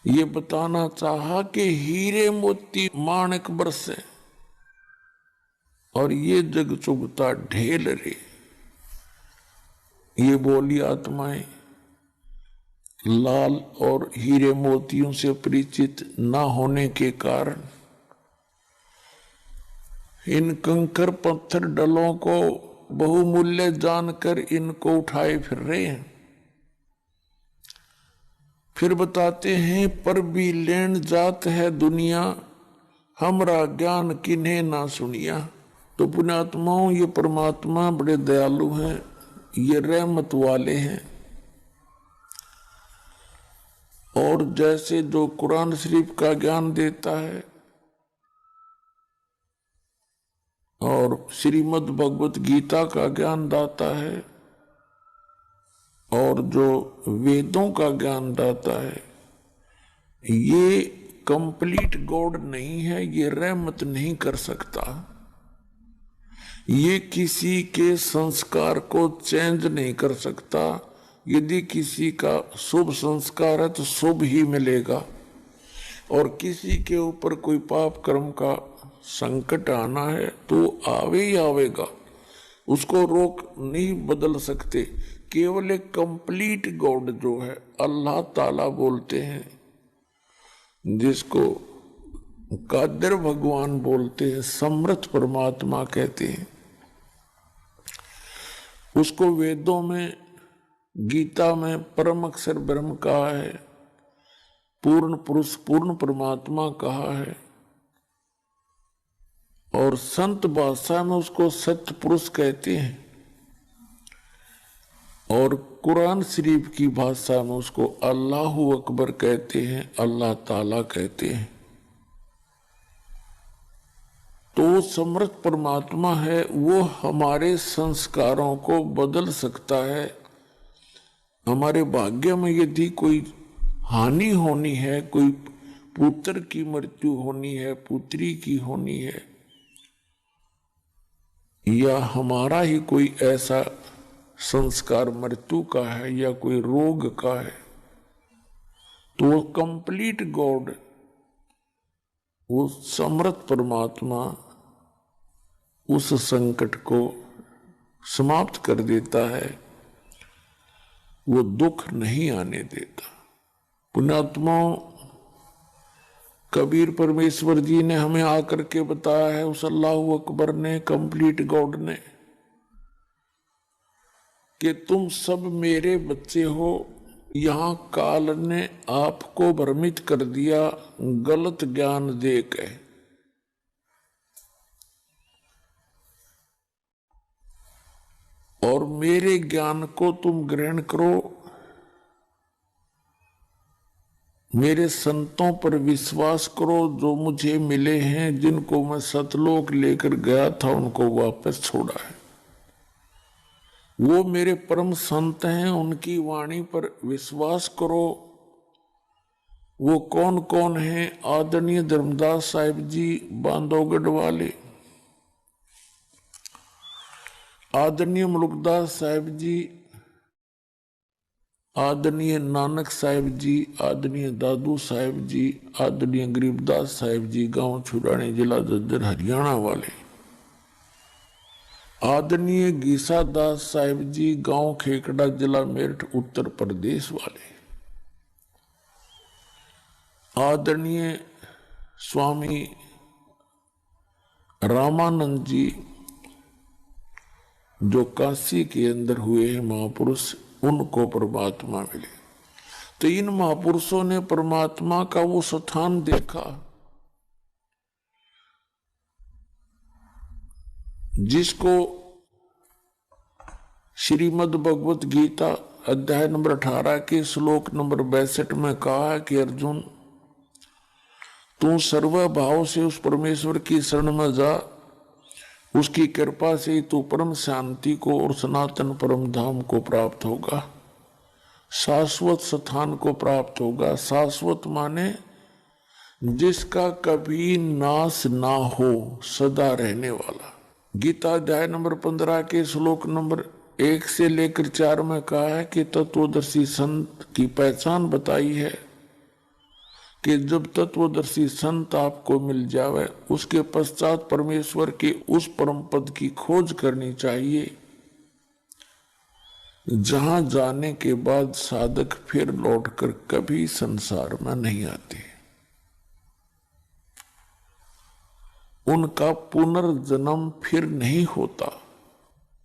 ये बताना चाहा कि हीरे मोती माणक बरसे और ये जग चुगता ढेल रे। ये बोली आत्माएं लाल और हीरे मोतियों से परिचित ना होने के कारण इन कंकर पत्थर डलों को बहुमूल्य जानकर इनको उठाए फिर रहे हैं। फिर बताते हैं, पर भी लेन जात है दुनिया, हमरा ज्ञान किन्हें ना सुनिया। तो पुण्यात्माओं, ये परमात्मा बड़े दयालु हैं, ये रहमत वाले हैं, और जैसे जो कुरान शरीफ का ज्ञान देता है और श्रीमद् भगवत गीता का ज्ञान दाता है और जो वेदों का ज्ञान दाता है, ये कंप्लीट गॉड नहीं है, ये रहमत नहीं कर सकता, ये किसी के संस्कार को चेंज नहीं कर सकता। यदि किसी का शुभ संस्कार है तो शुभ ही मिलेगा, और किसी के ऊपर कोई पाप कर्म का संकट आना है तो आवे ही आवेगा। उसको रोक नहीं बदल सकते। केवल एक कंप्लीट गॉड जो है अल्लाह ताला बोलते हैं, जिसको कादिर भगवान बोलते हैं, समर्थ परमात्मा कहते हैं। उसको वेदों में, गीता में परम अक्षर ब्रह्म कहा है, पूर्ण पुरुष पूर्ण परमात्मा कहा है, और संत भाषा में उसको सत्य पुरुष कहते हैं, और कुरान शरीफ की भाषा में उसको अल्लाहु अकबर कहते हैं, अल्लाह ताला कहते हैं। तो समर्थ परमात्मा है, वो हमारे संस्कारों को बदल सकता है। हमारे भाग्य में यदि कोई हानि होनी है, कोई पुत्र की मृत्यु होनी है, पुत्री की होनी है, या हमारा ही कोई ऐसा संस्कार मृत्यु का है या कोई रोग का है, तो वो कंप्लीट गॉड, वो समर्थ परमात्मा उस संकट को समाप्त कर देता है, वो दुख नहीं आने देता। पुण्यात्माओं, कबीर परमेश्वर जी ने हमें आकर के बताया है, उस अल्लाहु अकबर ने, कंप्लीट गॉड ने, कि तुम सब मेरे बच्चे हो। यहां काल ने आपको भ्रमित कर दिया गलत ज्ञान देकर। और मेरे ज्ञान को तुम ग्रहण करो, मेरे संतों पर विश्वास करो जो मुझे मिले हैं, जिनको मैं सतलोक लेकर गया था उनको वापस छोड़ा है। वो मेरे परम संत हैं, उनकी वाणी पर विश्वास करो। वो कौन कौन हैं? आदरणीय धर्मदास साहिब जी बांधवगढ़ वाले, आदरणीय मुलुकदास साहिब जी, आदरणीय नानक साहिब जी, आदरणीय दादू साहिब जी, आदरणीय गरीबदास साहिब जी गांव छुड़ानी जिला झज्जर हरियाणा वाले, आदरणीय गीसा दास साहिब जी गांव खेकड़ा जिला मेरठ उत्तर प्रदेश वाले, आदरणीय स्वामी रामानंद जी जो काशी के अंदर हुए हैं महापुरुष, उनको परमात्मा मिले। तो इन महापुरुषों ने परमात्मा का वो स्थान देखा जिसको श्रीमद् भगवत गीता अध्याय नंबर 18 के श्लोक नंबर 62 में कहा है कि अर्जुन, तू सर्वभाव से उस परमेश्वर की शरण में जा, उसकी कृपा से तू परम शांति को और सनातन परम धाम को प्राप्त होगा, शाश्वत स्थान को प्राप्त होगा। शाश्वत माने जिसका कभी नाश ना हो, सदा रहने वाला। गीता अध्याय नंबर 15 के श्लोक नंबर 1 से लेकर 4 में कहा है कि तत्वदर्शी संत की पहचान बताई है कि जब तत्वदर्शी संत आपको मिल जावे, उसके पश्चात परमेश्वर के उस परम पद की खोज करनी चाहिए जहां जाने के बाद साधक फिर लौटकर कभी संसार में नहीं आते। उनका पुनर्जन्म फिर नहीं होता।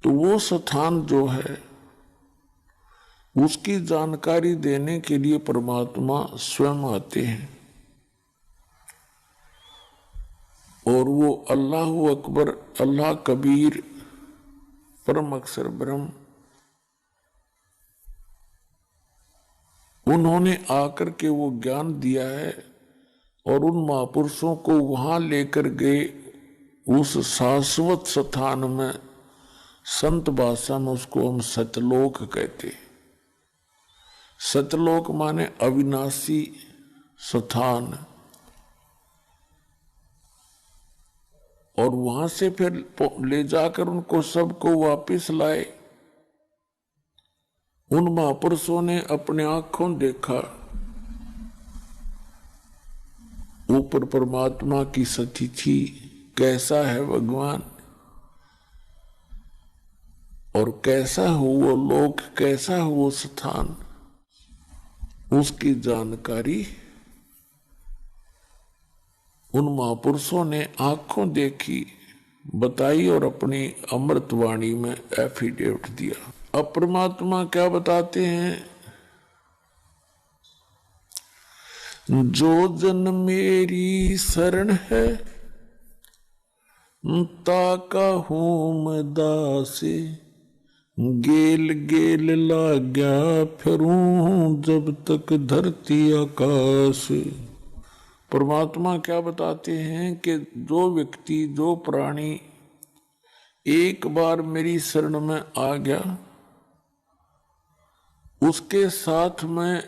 तो वो स्थान जो है उसकी जानकारी देने के लिए परमात्मा स्वयं आते हैं, और वो अल्लाहु अकबर, अल्लाह कबीर, परम अक्षर ब्रह्म, उन्होंने आकर के वो ज्ञान दिया है और उन महापुरुषों को वहां लेकर गए उस शाश्वत स्थान में। संत भाषा में उसको हम सतलोक कहते हैं। सतलोक माने अविनाशी स्थान, और वहां से फिर ले जाकर उनको सबको वापस लाए। उन महापुरुषों ने अपने आंखों देखा ऊपर परमात्मा की सती थी, कैसा है भगवान। और कैसा हो वो लोक, कैसा हो वो स्थान, उसकी जानकारी उन महापुरुषों ने आंखों देखी, बताई और अपनी अमृतवाणी में एफिडेविट दिया। अब परमात्मा क्या बताते हैं, जो जन मेरी शरण है ताका हूं मैं दासे, गेल गेल लाग्या फिरूं जब तक धरती आकाश। परमात्मा क्या बताते हैं कि जो व्यक्ति, जो प्राणी एक बार मेरी शरण में आ गया, उसके साथ मैं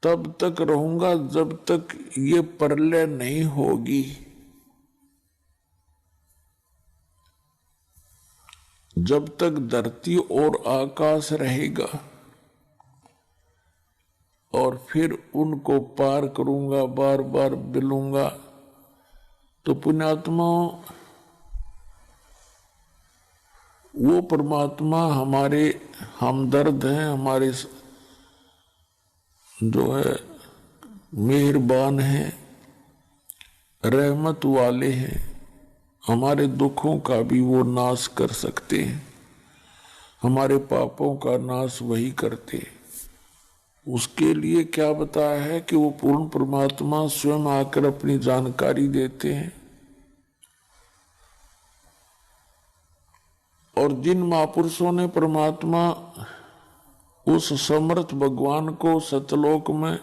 तब तक रहूंगा जब तक ये प्रलय नहीं होगी। जब तक धरती और आकाश रहेगा, और फिर उनको पार करूंगा, बार बार मिलूंगा। तो पुण्यात्मा, वो परमात्मा हमारे हमदर्द हैं, हमारे जो है मेहरबान हैं, रहमत वाले हैं, हमारे दुखों का भी वो नाश कर सकते हैं, हमारे पापों का नाश वही करते। उसके लिए क्या बताया है कि वो पूर्ण परमात्मा स्वयं आकर अपनी जानकारी देते हैं। और जिन महापुरुषों ने परमात्मा उस समर्थ भगवान को सतलोक में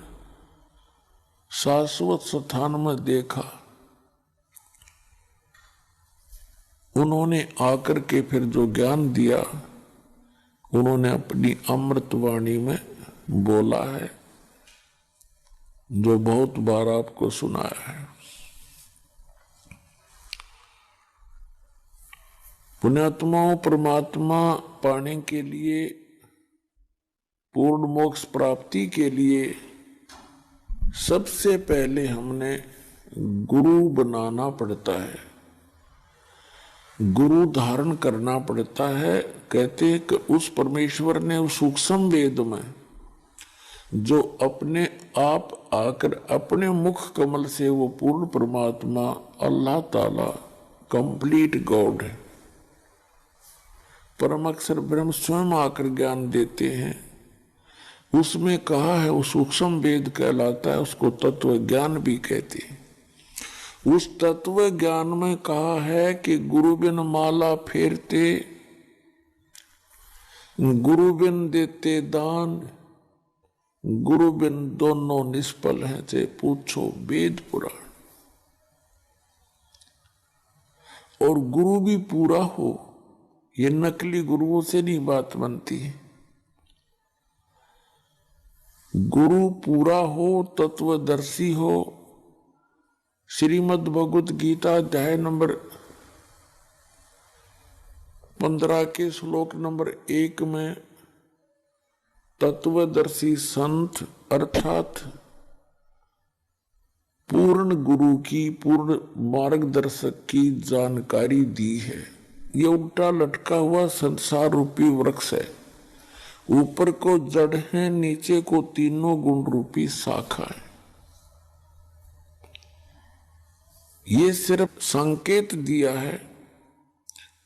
शाश्वत स्थान में देखा, उन्होंने आकर के फिर जो ज्ञान दिया, उन्होंने अपनी अमृतवाणी में बोला है, जो बहुत बार आपको सुनाया है। पुण्यात्माओं, परमात्मा पाने के लिए, पूर्ण मोक्ष प्राप्ति के लिए सबसे पहले हमने गुरु बनाना पड़ता है, गुरु धारण करना पड़ता है। कहते हैं कि उस परमेश्वर ने उस सूक्ष्म वेद में जो अपने आप आकर अपने मुख कमल से, वो पूर्ण परमात्मा अल्लाह ताला कंप्लीट गॉड है, परम अक्षर ब्रह्म स्वयं आकर ज्ञान देते हैं। उसमें कहा है, वो सूक्ष्म वेद कहलाता है, उसको तत्व ज्ञान भी कहते हैं। उस तत्व ज्ञान में कहा है कि गुरु बिन माला फेरते, गुरु बिन देते दान, गुरु बिन दोनों निष्फल हैं, से पूछो वेद पुराण। और गुरु भी पूरा हो, ये नकली गुरुओं से नहीं बात बनती है। गुरु पूरा हो, तत्वदर्शी हो। श्रीमद् भगवत गीता अध्याय नंबर 15 के श्लोक नंबर 1 में तत्वदर्शी संत अर्थात पूर्ण गुरु की, पूर्ण मार्गदर्शक की जानकारी दी है। ये उल्टा लटका हुआ संसार रूपी वृक्ष है, ऊपर को जड़ है, नीचे को तीनों गुण रूपी शाखा है। ये सिर्फ संकेत दिया है,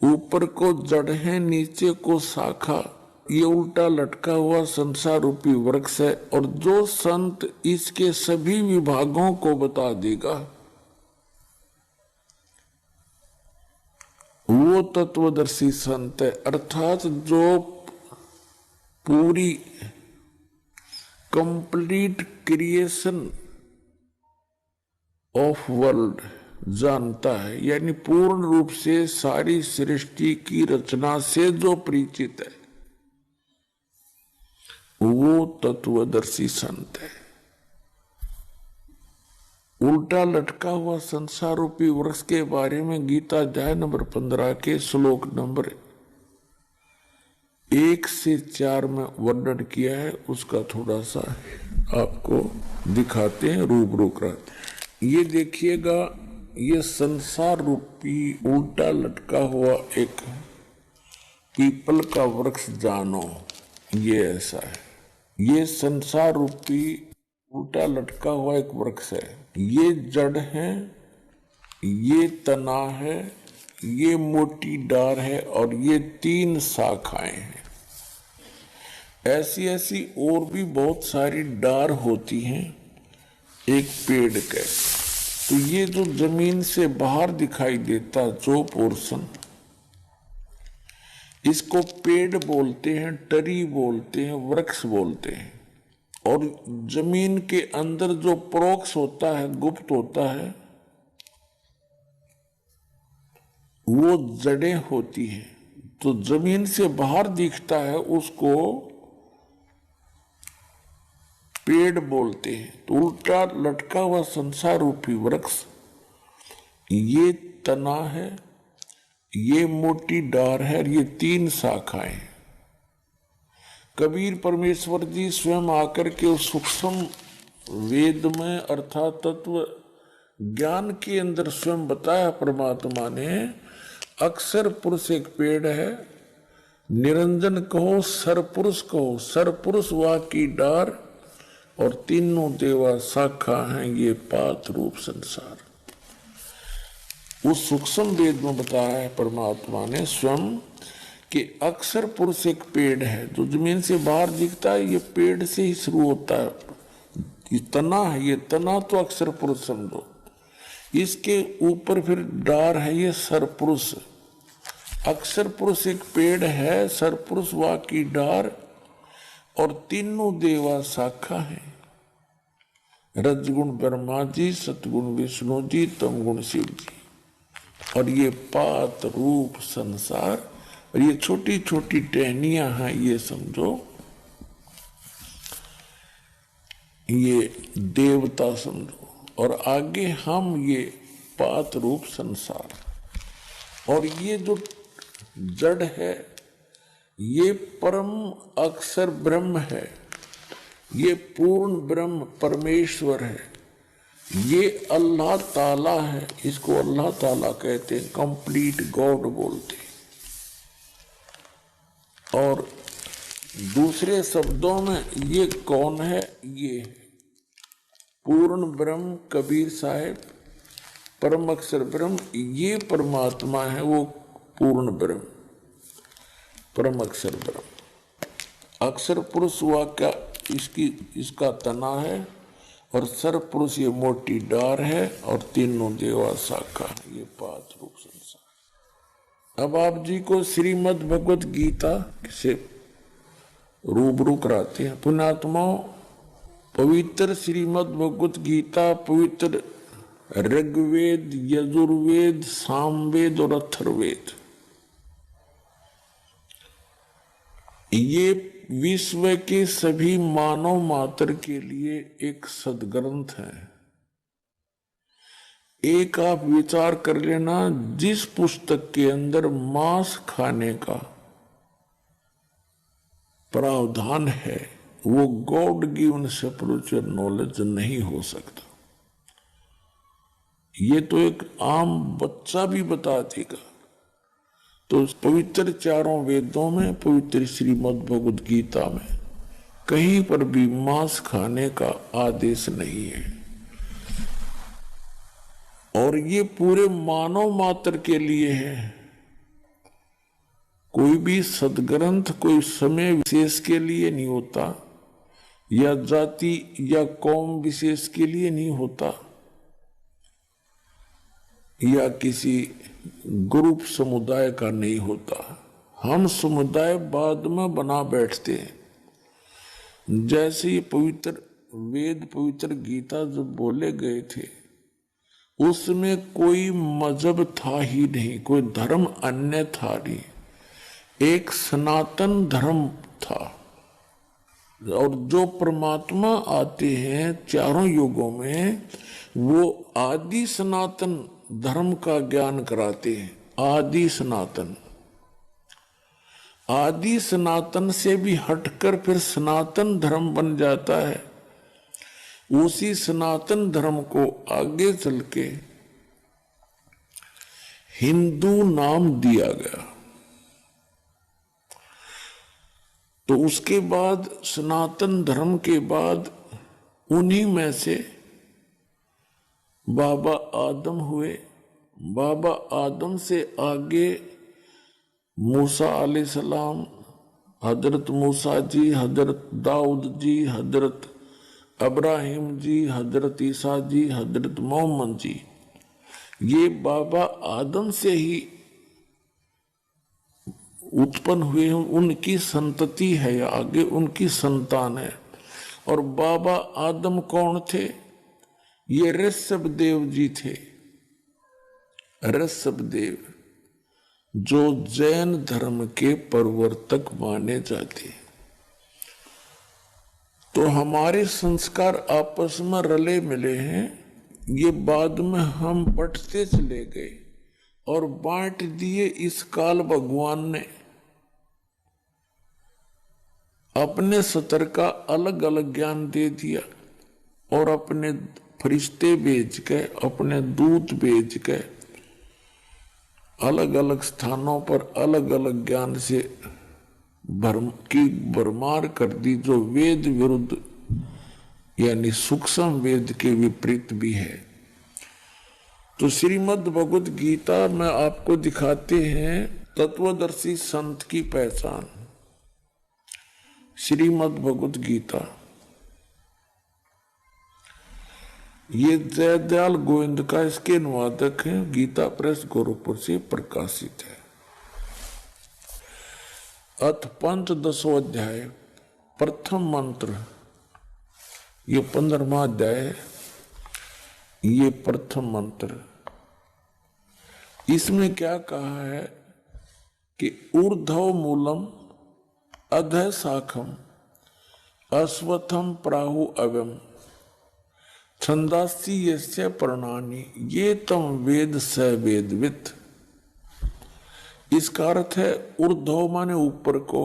ऊपर को जड़ है, नीचे को शाखा। ये उल्टा लटका हुआ संसार रूपी वृक्ष है। और जो संत इसके सभी विभागों को बता देगा, वो तत्वदर्शी संत है। अर्थात जो पूरी कंप्लीट क्रिएशन ऑफ वर्ल्ड जानता है, यानी पूर्ण रूप से सारी सृष्टि की रचना से जो परिचित है, वो तत्वदर्शी संत है। उल्टा लटका हुआ संसार रूपी वृक्ष के बारे में गीता अध्याय नंबर 15 के श्लोक नंबर 1 से 4 में वर्णन किया है। उसका थोड़ा सा आपको दिखाते हैं, रूबरू कराते हैं। ये देखिएगा, ये संसार रूपी उल्टा लटका हुआ एक पीपल का वृक्ष जानो, ये ऐसा है। ये संसार रूपी उल्टा लटका हुआ एक वृक्ष है। ये जड़ है, ये तना है, ये मोटी डार है और ये 3 शाखाएं हैं। ऐसी ऐसी और भी बहुत सारी डार होती हैं एक पेड़ के। तो ये जो जमीन से बाहर दिखाई देता जो पोर्शन, इसको पेड़ बोलते हैं, टरी बोलते हैं, वृक्ष बोलते हैं। और जमीन के अंदर जो परोक्ष होता है, गुप्त होता है, वो जड़ें होती हैं। तो जमीन से बाहर दिखता है उसको पेड़ बोलते हैं। तो उल्टा लटका हुआ संसार रूपी वृक्ष, ये तना है, ये मोटी डार है और ये 3 शाखाएं। कबीर परमेश्वर जी स्वयं आकर के उस सूक्ष्म वेद में अर्थात तत्व ज्ञान के अंदर स्वयं बताया परमात्मा ने। अक्षर पुरुष एक पेड़ है, निरंजन कहो सरपुरुष कहो, सरपुरुष वा की डार और तीनों देवा शाखा हैं ये पात रूप संसार। उस सूक्ष्म वेद में बताया है परमात्मा ने स्वयं कि अक्षर पुरुष एक पेड़ है जो जमीन से बाहर दिखता है। ये पेड़ से ही शुरू होता है, ये तना है, ये तना तो अक्षर पुरुष समझो। इसके ऊपर फिर डार है, ये सरपुरुष। अक्षर पुरुष एक पेड़ है, सरपुरुष वा की डार और तीनों देवा शाखा है। रजगुण ब्रह्मा जी, सतगुण विष्णु जी, तमगुण शिव जी और ये पात रूप संसार। और ये छोटी छोटी टहनियां हैं, ये समझो ये देवता समझो, और आगे हम ये पात रूप संसार। और ये जो जड़ है ये परम अक्षर ब्रह्म है, ये पूर्ण ब्रह्म परमेश्वर है, ये अल्लाह ताला है। इसको अल्लाह ताला कहते हैं, कंप्लीट गॉड बोलते हैं। और दूसरे शब्दों में ये कौन है? ये है पूर्ण ब्रह्म। कबीर साहब परम अक्षर ब्रह्म, ये परमात्मा है, वो पूर्ण ब्रह्म परम अक्षर ब्रह्म। अक्षर पुरुष हुआ क्या, इसका तना है और सर पुरुष ये मोटी डार है और तीनों देवा शाखा, ये पांच रूप संसार। अब आप जी को श्रीमद् भगवत गीता से रूबरू कराते हैं। पुण्यात्माओं, पवित्र श्रीमद् भगवत गीता पवित्र ऋग्वेद, यजुर्वेद, सामवेद और अथर्ववेद, ये विश्व के सभी मानव मात्र के लिए एक सदग्रंथ है। एक आप विचार कर लेना, जिस पुस्तक के अंदर मांस खाने का प्रावधान है वो गॉड गिवन स्पिरिचुअल नॉलेज नहीं हो सकता। ये तो एक आम बच्चा भी बता देगा। तो पवित्र चारों वेदों में, पवित्र श्रीमद् भगवद गीता में कहीं पर भी मांस खाने का आदेश नहीं है। और ये पूरे मानव मात्र के लिए है। कोई भी सदग्रंथ कोई समय विशेष के लिए नहीं होता, या जाति या कौम विशेष के लिए नहीं होता, या किसी ग्रुप समुदाय का नहीं होता। हम समुदाय बाद में बना बैठते हैं। जैसे ये पवित्र वेद, पवित्र गीता जब बोले गए थे उसमें कोई मजहब था ही नहीं, कोई धर्म अन्य था नहीं, एक सनातन धर्म था। और जो परमात्मा आते हैं चारों युगों में वो आदि सनातन धर्म का ज्ञान कराते हैं। आदि सनातन, आदि सनातन से भी हटकर फिर सनातन धर्म बन जाता है। उसी सनातन धर्म को आगे चल के हिंदू नाम दिया गया। तो उसके बाद सनातन धर्म के बाद उन्हीं में से बाबा आदम हुए। बाबा आदम से आगे मूसा अलैहिस्सलाम, हजरत मूसा जी, हजरत दाऊद जी, हजरत अब्राहिम जी, हजरत ईसा जी, हजरत मोहम्मद जी, ये बाबा आदम से ही उत्पन्न हुए हैं, उनकी संतति है, या आगे उनकी संतान है। और बाबा आदम कौन थे? ये ऋषभदेव जी थे। ऋषभदेव जो जैन धर्म के प्रवर्तक माने जाते हैं। तो हमारे संस्कार आपस में रले मिले हैं, ये बाद में हम बढ़ते चले गए और बांट दिए। इस काल भगवान ने अपने स्तर का अलग अलग ज्ञान दे दिया और अपने फरिश्ते भेज के, अपने दूत भेज के अलग अलग स्थानों पर अलग अलग ज्ञान से भरमार कर दी, जो वेद विरुद्ध यानी सूक्ष्म वेद के विपरीत भी है। तो श्रीमद् भगवद गीता में आपको दिखाते हैं तत्वदर्शी संत की पहचान। श्रीमद् भगवद गीता ये जयदयाल गोविंद का इसके अनुवादक हैं, गीता प्रेस गोरखपुर से प्रकाशित है। अथ पंचदशो अध्याय, प्रथम मंत्र, ये 15वां अध्याय, ये प्रथम मंत्र। इसमें क्या कहा है कि ऊर्ध्व मूलम अधः शाखम अश्वत्थम प्राहु अव्यम छंदासी यस्य प्रणानि ये तम वेद स वेदवित्। इसका अर्थ है ऊर्ध्व माने ऊपर को,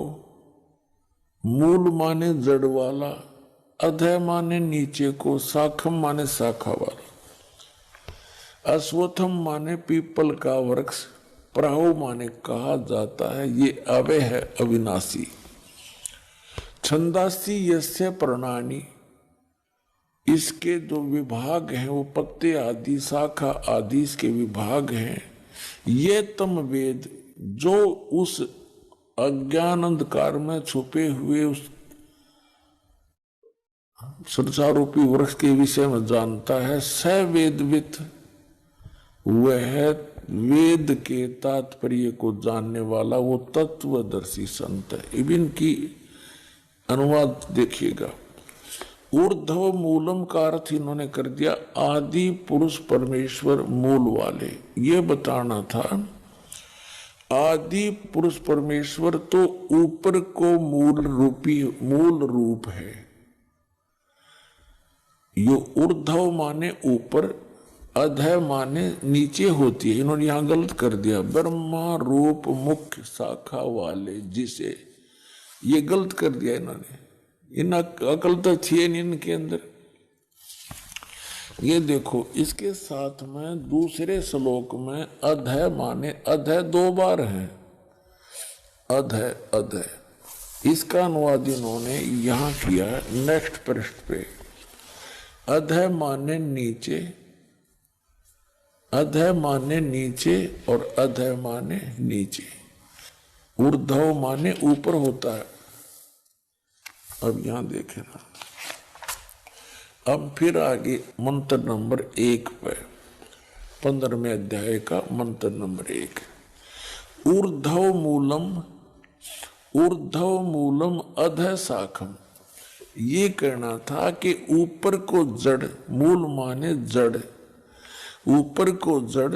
मूल माने जड़ वाला, अधः माने नीचे को, शाखम माने शाखा वाला, अश्वत्थम माने पीपल का वृक्ष, प्राहु माने कहा जाता है ये अव्यय है, अविनाशी। छंदासी यस्य प्रणानि, इसके जो विभाग हैं वो पत्ते आदि, शाखा आदि इसके विभाग हैं। ये तम वेद, जो उस अज्ञान अंधकार में छुपे हुए उस संसारूपी वृक्ष के विषय में जानता है, स वेदवित्, वह है वेद के तात्पर्य को जानने वाला, वो तत्वदर्शी संत है। इबिन की अनुवाद देखिएगा। ऊर्ध्व मूलम का अर्थ इन्होंने कर दिया आदि पुरुष परमेश्वर मूल वाले। ये बताना था आदि पुरुष परमेश्वर तो ऊपर को मूल रूप है। यो ऊर्ध्व माने ऊपर, अधः माने नीचे होती है। इन्होंने यहां गलत कर दिया, ब्रह्मा रूप मुख्य शाखा वाले, जिसे ये गलत कर दिया इन्होंने। इन अकल तो थी नहीं इनके अंदर। ये देखो, इसके साथ में दूसरे श्लोक में अधः माने, अधः 2 बार है, अधः अधः। इसका अनुवाद इन्होंने यहां किया नेक्स्ट पृष्ठ पे। अधः माने नीचे, अधः माने नीचे और अधः माने नीचे। ऊर्ध्व माने ऊपर होता है। अब यहां देखें ना, अब फिर आगे मंत्र नंबर 1 पे, 15वें अध्याय का मंत्र नंबर 1। ऊर्ध्व मूलम अधः शाखम। ये कहना था कि ऊपर को जड़, मूल माने जड़, ऊपर को जड़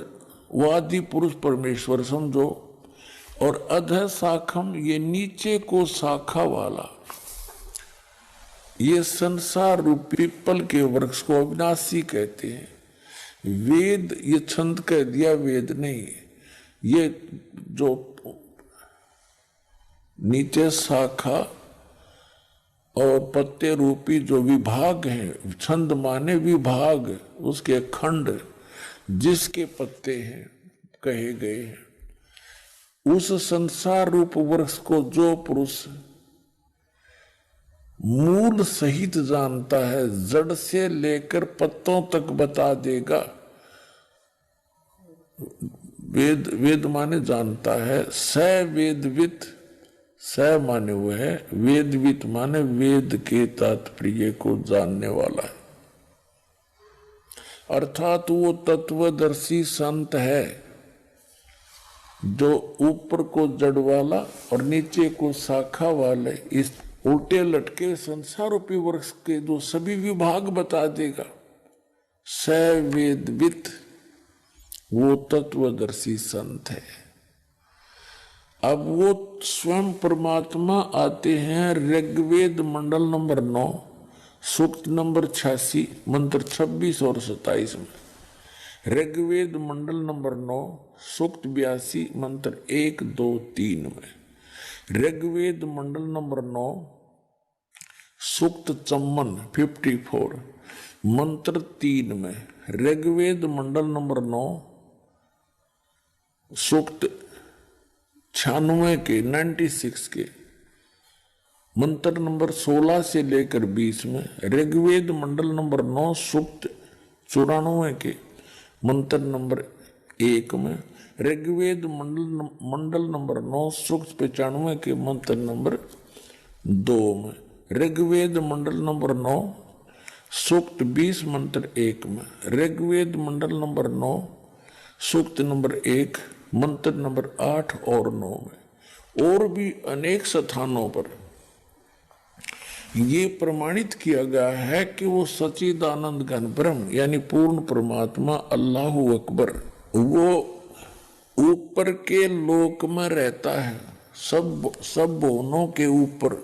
वादि पुरुष परमेश्वर समझो, और अधः शाखम ये नीचे को शाखा वाला। ये संसार रूपी पीपल के वृक्ष को अविनाशी कहते हैं। वेद, ये छंद कह दिया, वेद नहीं। ये जो नीचे शाखा और पत्ते रूपी जो विभाग हैं, छंद माने विभाग, उसके खंड, जिसके पत्ते हैं कहे गए हैं, उस संसार रूप वृक्ष को जो पुरुष मूल सहित जानता है, जड़ से लेकर पत्तों तक बता देगा। वेद, वेद माने जानता है। स वेदवित, स माने हुए है, वेदवित माने वेद के तात्पर्य को जानने वाला है। अर्थात वो तत्वदर्शी संत है जो ऊपर को जड़ वाला और नीचे को शाखा वाले इस उल्टे लटके संसार रूपी वृक्ष के जो सभी विभाग बता देगा। स वेदवित, वो तत्वदर्शी संत है। अब वो स्वयं परमात्मा आते हैं ऋग्वेद मंडल नंबर 9 सूक्त नंबर 86 मंत्र 26 और 27 में। ऋग्वेद मंडल नंबर 9 सूक्त 82 मंत्र 1, 2, 3 में। ऋग्वेद मंडल नंबर 9 सूक्त चम्मन 54 मंत्र 3 में। ऋग्वेद मंडल नंबर 9 सूक्त 96 के 96 के मंत्र नंबर 16 से लेकर 20 में। ऋग्वेद मंडल नंबर 9 सूक्त 94 के मंत्र नंबर 1 में। ऋग्वेद मंडल नंबर 9 सूक्त 95 के मंत्र नंबर 2 में। ऋग्वेद मंडल नंबर 9 सूक्त 20 मंत्र 1 में। ऋग्वेद मंडल नंबर 9 सूक्त नंबर 1 मंत्र नंबर 8 और 9 में। और भी अनेक स्थानों पर ये प्रमाणित किया गया है कि वो सच्चिदानंद घन ब्रह्म यानी पूर्ण परमात्मा अल्लाहु अकबर वो ऊपर के लोक में रहता है। सब भुवनों के ऊपर,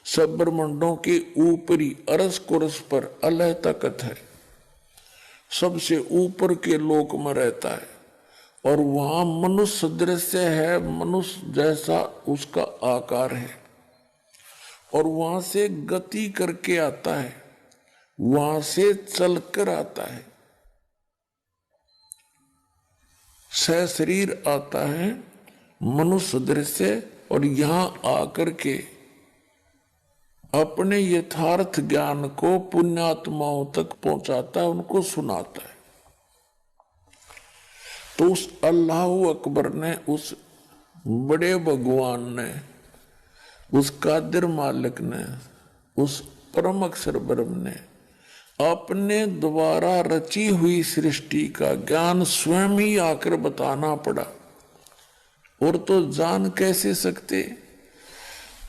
सब ब्रह्मांडों के ऊपरी अरस कुरस पर अल्लाह तकत है, सबसे ऊपर के लोक में रहता है। और वहां मनुष्य दृश्य है, मनुष्य जैसा उसका आकार है। और वहां से गति करके आता है, वहां से चलकर आता है, सशरीर आता है मनुष्य दृश्य। और यहां आकर के अपने यथार्थ ज्ञान को पुण्यात्माओं तक पहुंचाता है, उनको सुनाता है। तो उस अल्लाहु अकबर ने, उस बड़े भगवान ने, उस कादिर मालिक ने, उस परम अक्षर ब्रह्म ने अपने द्वारा रची हुई सृष्टि का ज्ञान स्वयं ही आकर बताना पड़ा। और तो जान कैसे सकते?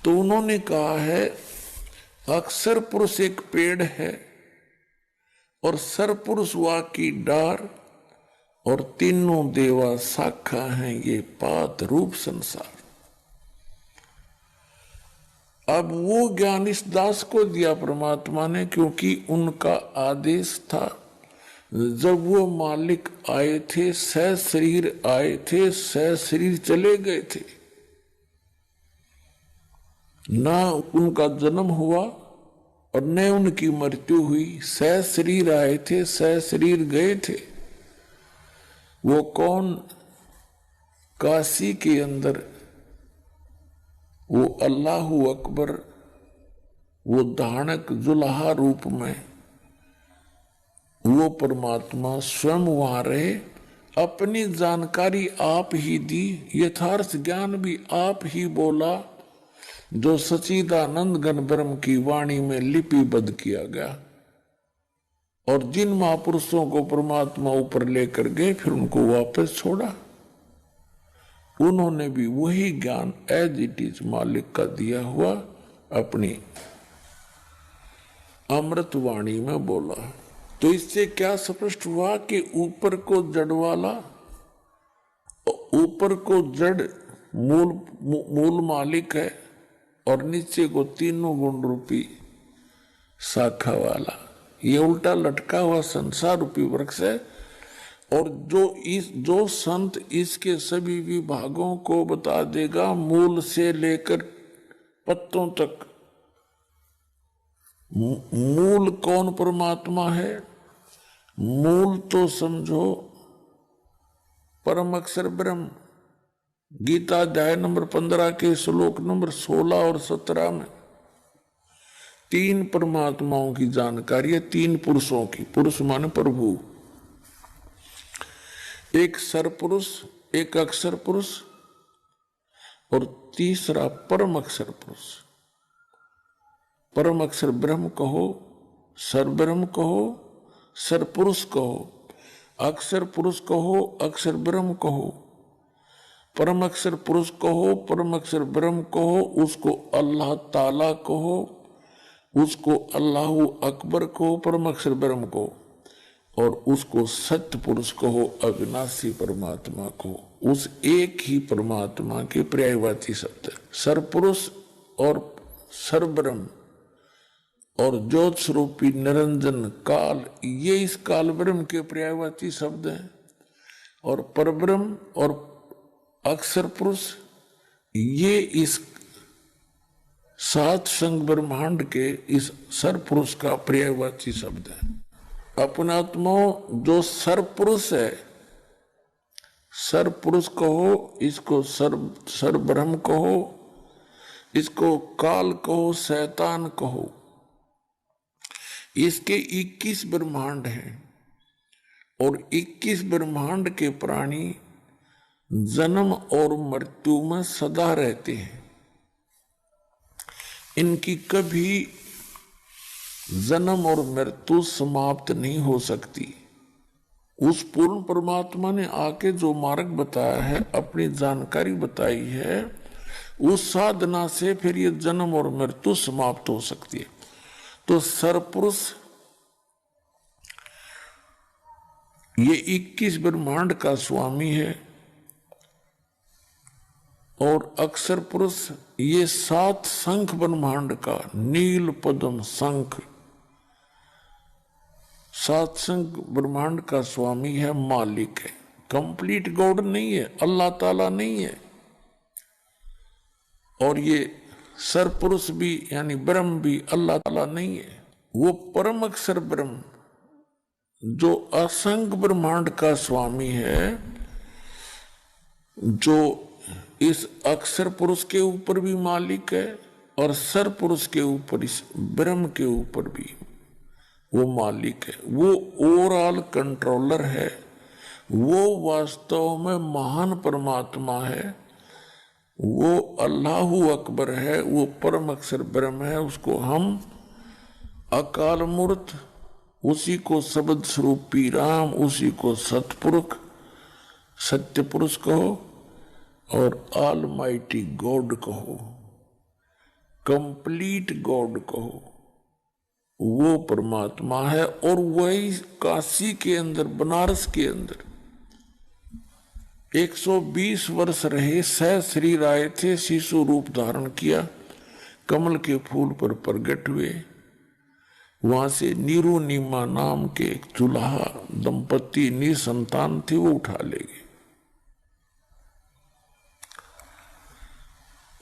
तो उन्होंने कहा है अक्षर पुरुष एक पेड़ है और सरपुरुष वा की डार और तीनों देवा शाखा हैं ये पात रूप संसार। अब वो ज्ञान इस दास को दिया परमात्मा ने, क्योंकि उनका आदेश था। जब वो मालिक आए थे, सशरीर आए थे, सशरीर चले गए थे, ना उनका जन्म हुआ और न उनकी मृत्यु हुई। सशरीर आए थे, सशरीर गए थे। वो कौन? काशी के अंदर वो अल्लाहु अकबर, वो धानक जुल्हा रूप में वो परमात्मा स्वयं वहां रहे, अपनी जानकारी आप ही दी, यथार्थ ज्ञान भी आप ही बोला, जो सच्चिदानंद घन ब्रह्म की वाणी में लिपिबद्ध किया गया। और जिन महापुरुषों को परमात्मा ऊपर लेकर गए, फिर उनको वापस छोड़ा। उन्होंने भी वही ज्ञान एज इट इज मालिक का दिया हुआ अपनी अमृत वाणी में बोला। तो इससे क्या स्पष्ट हुआ कि ऊपर को जड़ वाला, ऊपर को जड़ मूल मालिक है और नीचे को तीनों गुण रूपी शाखा वाला, ये उल्टा लटका हुआ संसार रूपी वृक्ष है। और जो संत इसके सभी विभागों को बता देगा, मूल से लेकर पत्तों तक। मूल कौन परमात्मा है? मूल तो समझो परम अक्षर ब्रह्म। गीता अध्याय नंबर 15 के श्लोक नंबर 16 और 17 में तीन परमात्माओं की जानकारी है, तीन पुरुषों की। पुरुष माने प्रभु, एक सरपुरुष, एक अक्षर पुरुष और तीसरा परम अक्षर पुरुष। परम अक्षर ब्रह्म कहो, सर ब्रह्म कहो, सर पुरुष कहो, अक्षर पुरुष कहो, अक्षर ब्रह्म कहो, परम अक्षर पुरुष कहो, परम अक्षर ब्रह्म कहो, उसको अल्लाह ताला कहो, उसको अल्लाहु अकबर कहो, परम अक्षर ब्रह्म कहो, और उसको सत्य पुरुष कहो, अविनाशी परमात्मा को। उस एक ही परमात्मा के पर्यायवाची शब्द है सरपुरुष और सरब्रह्म और ज्योत स्वरूपी निरंजन काल, ये इस काल ब्रह्म के पर्यायवाची शब्द हैं। और परब्रह्म और अक्षर पुरुष ये इस सात संग ब्रह्मांड के इस सरपुरुष का पर्यायवाची शब्द है। अपनात्माओं जो सरपुरुष है, सरपुरुष कहो, इसको सर ब्रह्म कहो, इसको काल कहो, शैतान कहो। इसके 21 ब्रह्मांड हैं और 21 ब्रह्मांड के प्राणी जन्म और मृत्यु में सदा रहते हैं। इनकी कभी जन्म और मृत्यु समाप्त नहीं हो सकती। उस पूर्ण परमात्मा ने आके जो मार्ग बताया है, अपनी जानकारी बताई है, उस साधना से फिर ये जन्म और मृत्यु समाप्त हो सकती है। तो सरपुरुष ये 21 ब्रह्मांड का स्वामी है और अक्षर पुरुष ये 7 शंख ब्रह्मांड का, नील पद्म शंख, 7 शंख ब्रह्मांड का स्वामी है, मालिक है। कंप्लीट गॉड नहीं है, अल्लाह ताला नहीं है। और ये सरपुरुष भी यानी ब्रह्म भी अल्लाह ताला नहीं है। वो परम अक्षर ब्रह्म जो असंख्य ब्रह्मांड का स्वामी है, जो इस अक्षर पुरुष के ऊपर भी मालिक है और सर पुरुष के ऊपर, इस ब्रह्म के ऊपर भी वो मालिक है। वो ओवरऑल कंट्रोलर है। वो वास्तव में महान परमात्मा है। वो अल्लाहु अकबर है। वो परम अक्षर ब्रह्म है। उसको हम अकाल मूर्त, उसी को शब्द स्वरूपी राम, उसी को सतपुरुष, सत्य पुरुष कहो और ऑलमाइटी गॉड कहो, कंप्लीट गॉड कहो। वो परमात्मा है। और वही काशी के अंदर, बनारस के अंदर 120 वर्ष रहे। सह श्री राय थे, शिशु रूप धारण किया, कमल के फूल पर प्रकट हुए। वहां से नीरू नीमा नाम के एक चुल्हा दंपति निसंतान थे, वो उठा ले गए।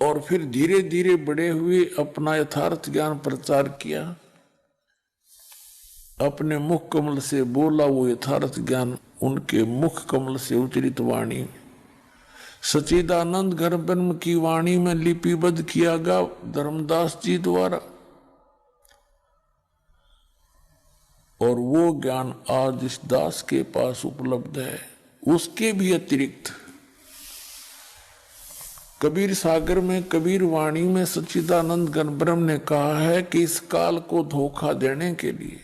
और फिर धीरे धीरे बड़े हुए, अपना यथार्थ ज्ञान प्रचार किया, अपने मुख कमल से बोला वो यथार्थ ज्ञान, उनके मुख कमल से उच्चरित वाणी सच्चिदानंद घन ब्रह्म की वाणी में लिपिबद्ध किया गया धर्मदास जी द्वारा। और वो ज्ञान आज इस दास के पास उपलब्ध है। उसके भी अतिरिक्त कबीर सागर में, कबीर वाणी में सच्चिदानंद घन ब्रह्म ने कहा है कि इस काल को धोखा देने के लिए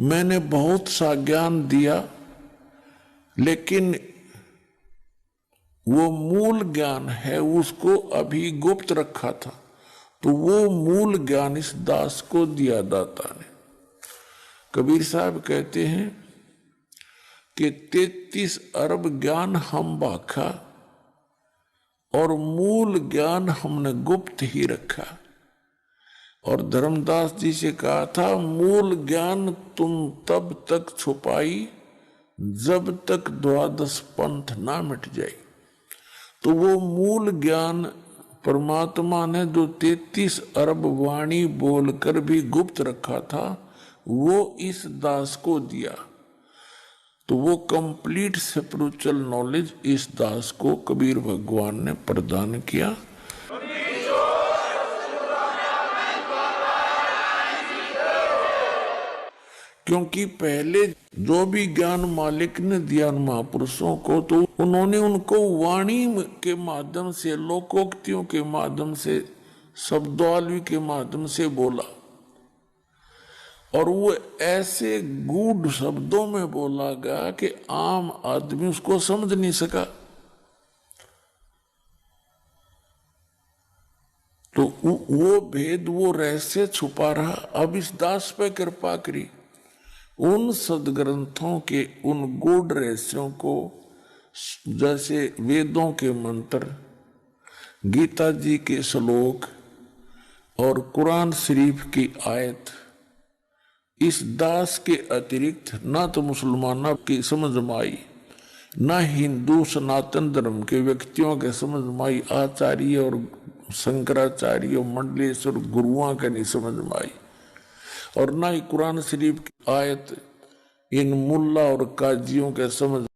मैंने बहुत सा ज्ञान दिया, लेकिन वो मूल ज्ञान है उसको अभी गुप्त रखा था। तो वो मूल ज्ञान इस दास को दिया दाता ने। कबीर साहब कहते हैं कि 33 अरब ज्ञान हम बाखा और मूल ज्ञान हमने गुप्त ही रखा। और धर्मदास जी से कहा था, मूल ज्ञान तुम तब तक छुपाई जब तक 12 पंथ ना मिट जाए। तो वो मूल ज्ञान परमात्मा ने जो 33 अरब वाणी बोलकर भी गुप्त रखा था, वो इस दास को दिया। तो वो कंप्लीट स्पिरिचुअल नॉलेज इस दास को कबीर भगवान ने प्रदान किया। क्योंकि पहले जो भी ज्ञान मालिक ने दिया महापुरुषों को, तो उन्होंने उनको वाणी के माध्यम से, लोकोक्तियों के माध्यम से, शब्दावली के माध्यम से बोला, और वो ऐसे गूढ़ शब्दों में बोला गया कि आम आदमी उसको समझ नहीं सका। तो वो भेद, वो रहस्य छुपा रहा। अब इस दास पे कृपा करी, उन सदग्रंथों के उन गूढ़ रहस्यों को, जैसे वेदों के मंत्र, गीता जी के श्लोक और कुरान शरीफ की आयत, इस दास के अतिरिक्त ना तो मुसलमानों की समझ में आई, ना हिंदू सनातन धर्म के व्यक्तियों के समझ में आई, आचार्य और शंकराचार्य मंडलेश्वर गुरुओं के नहीं समझ में आई, और ना ही कुरान शरीफ की आयत इन मुल्ला और काजियों के समझ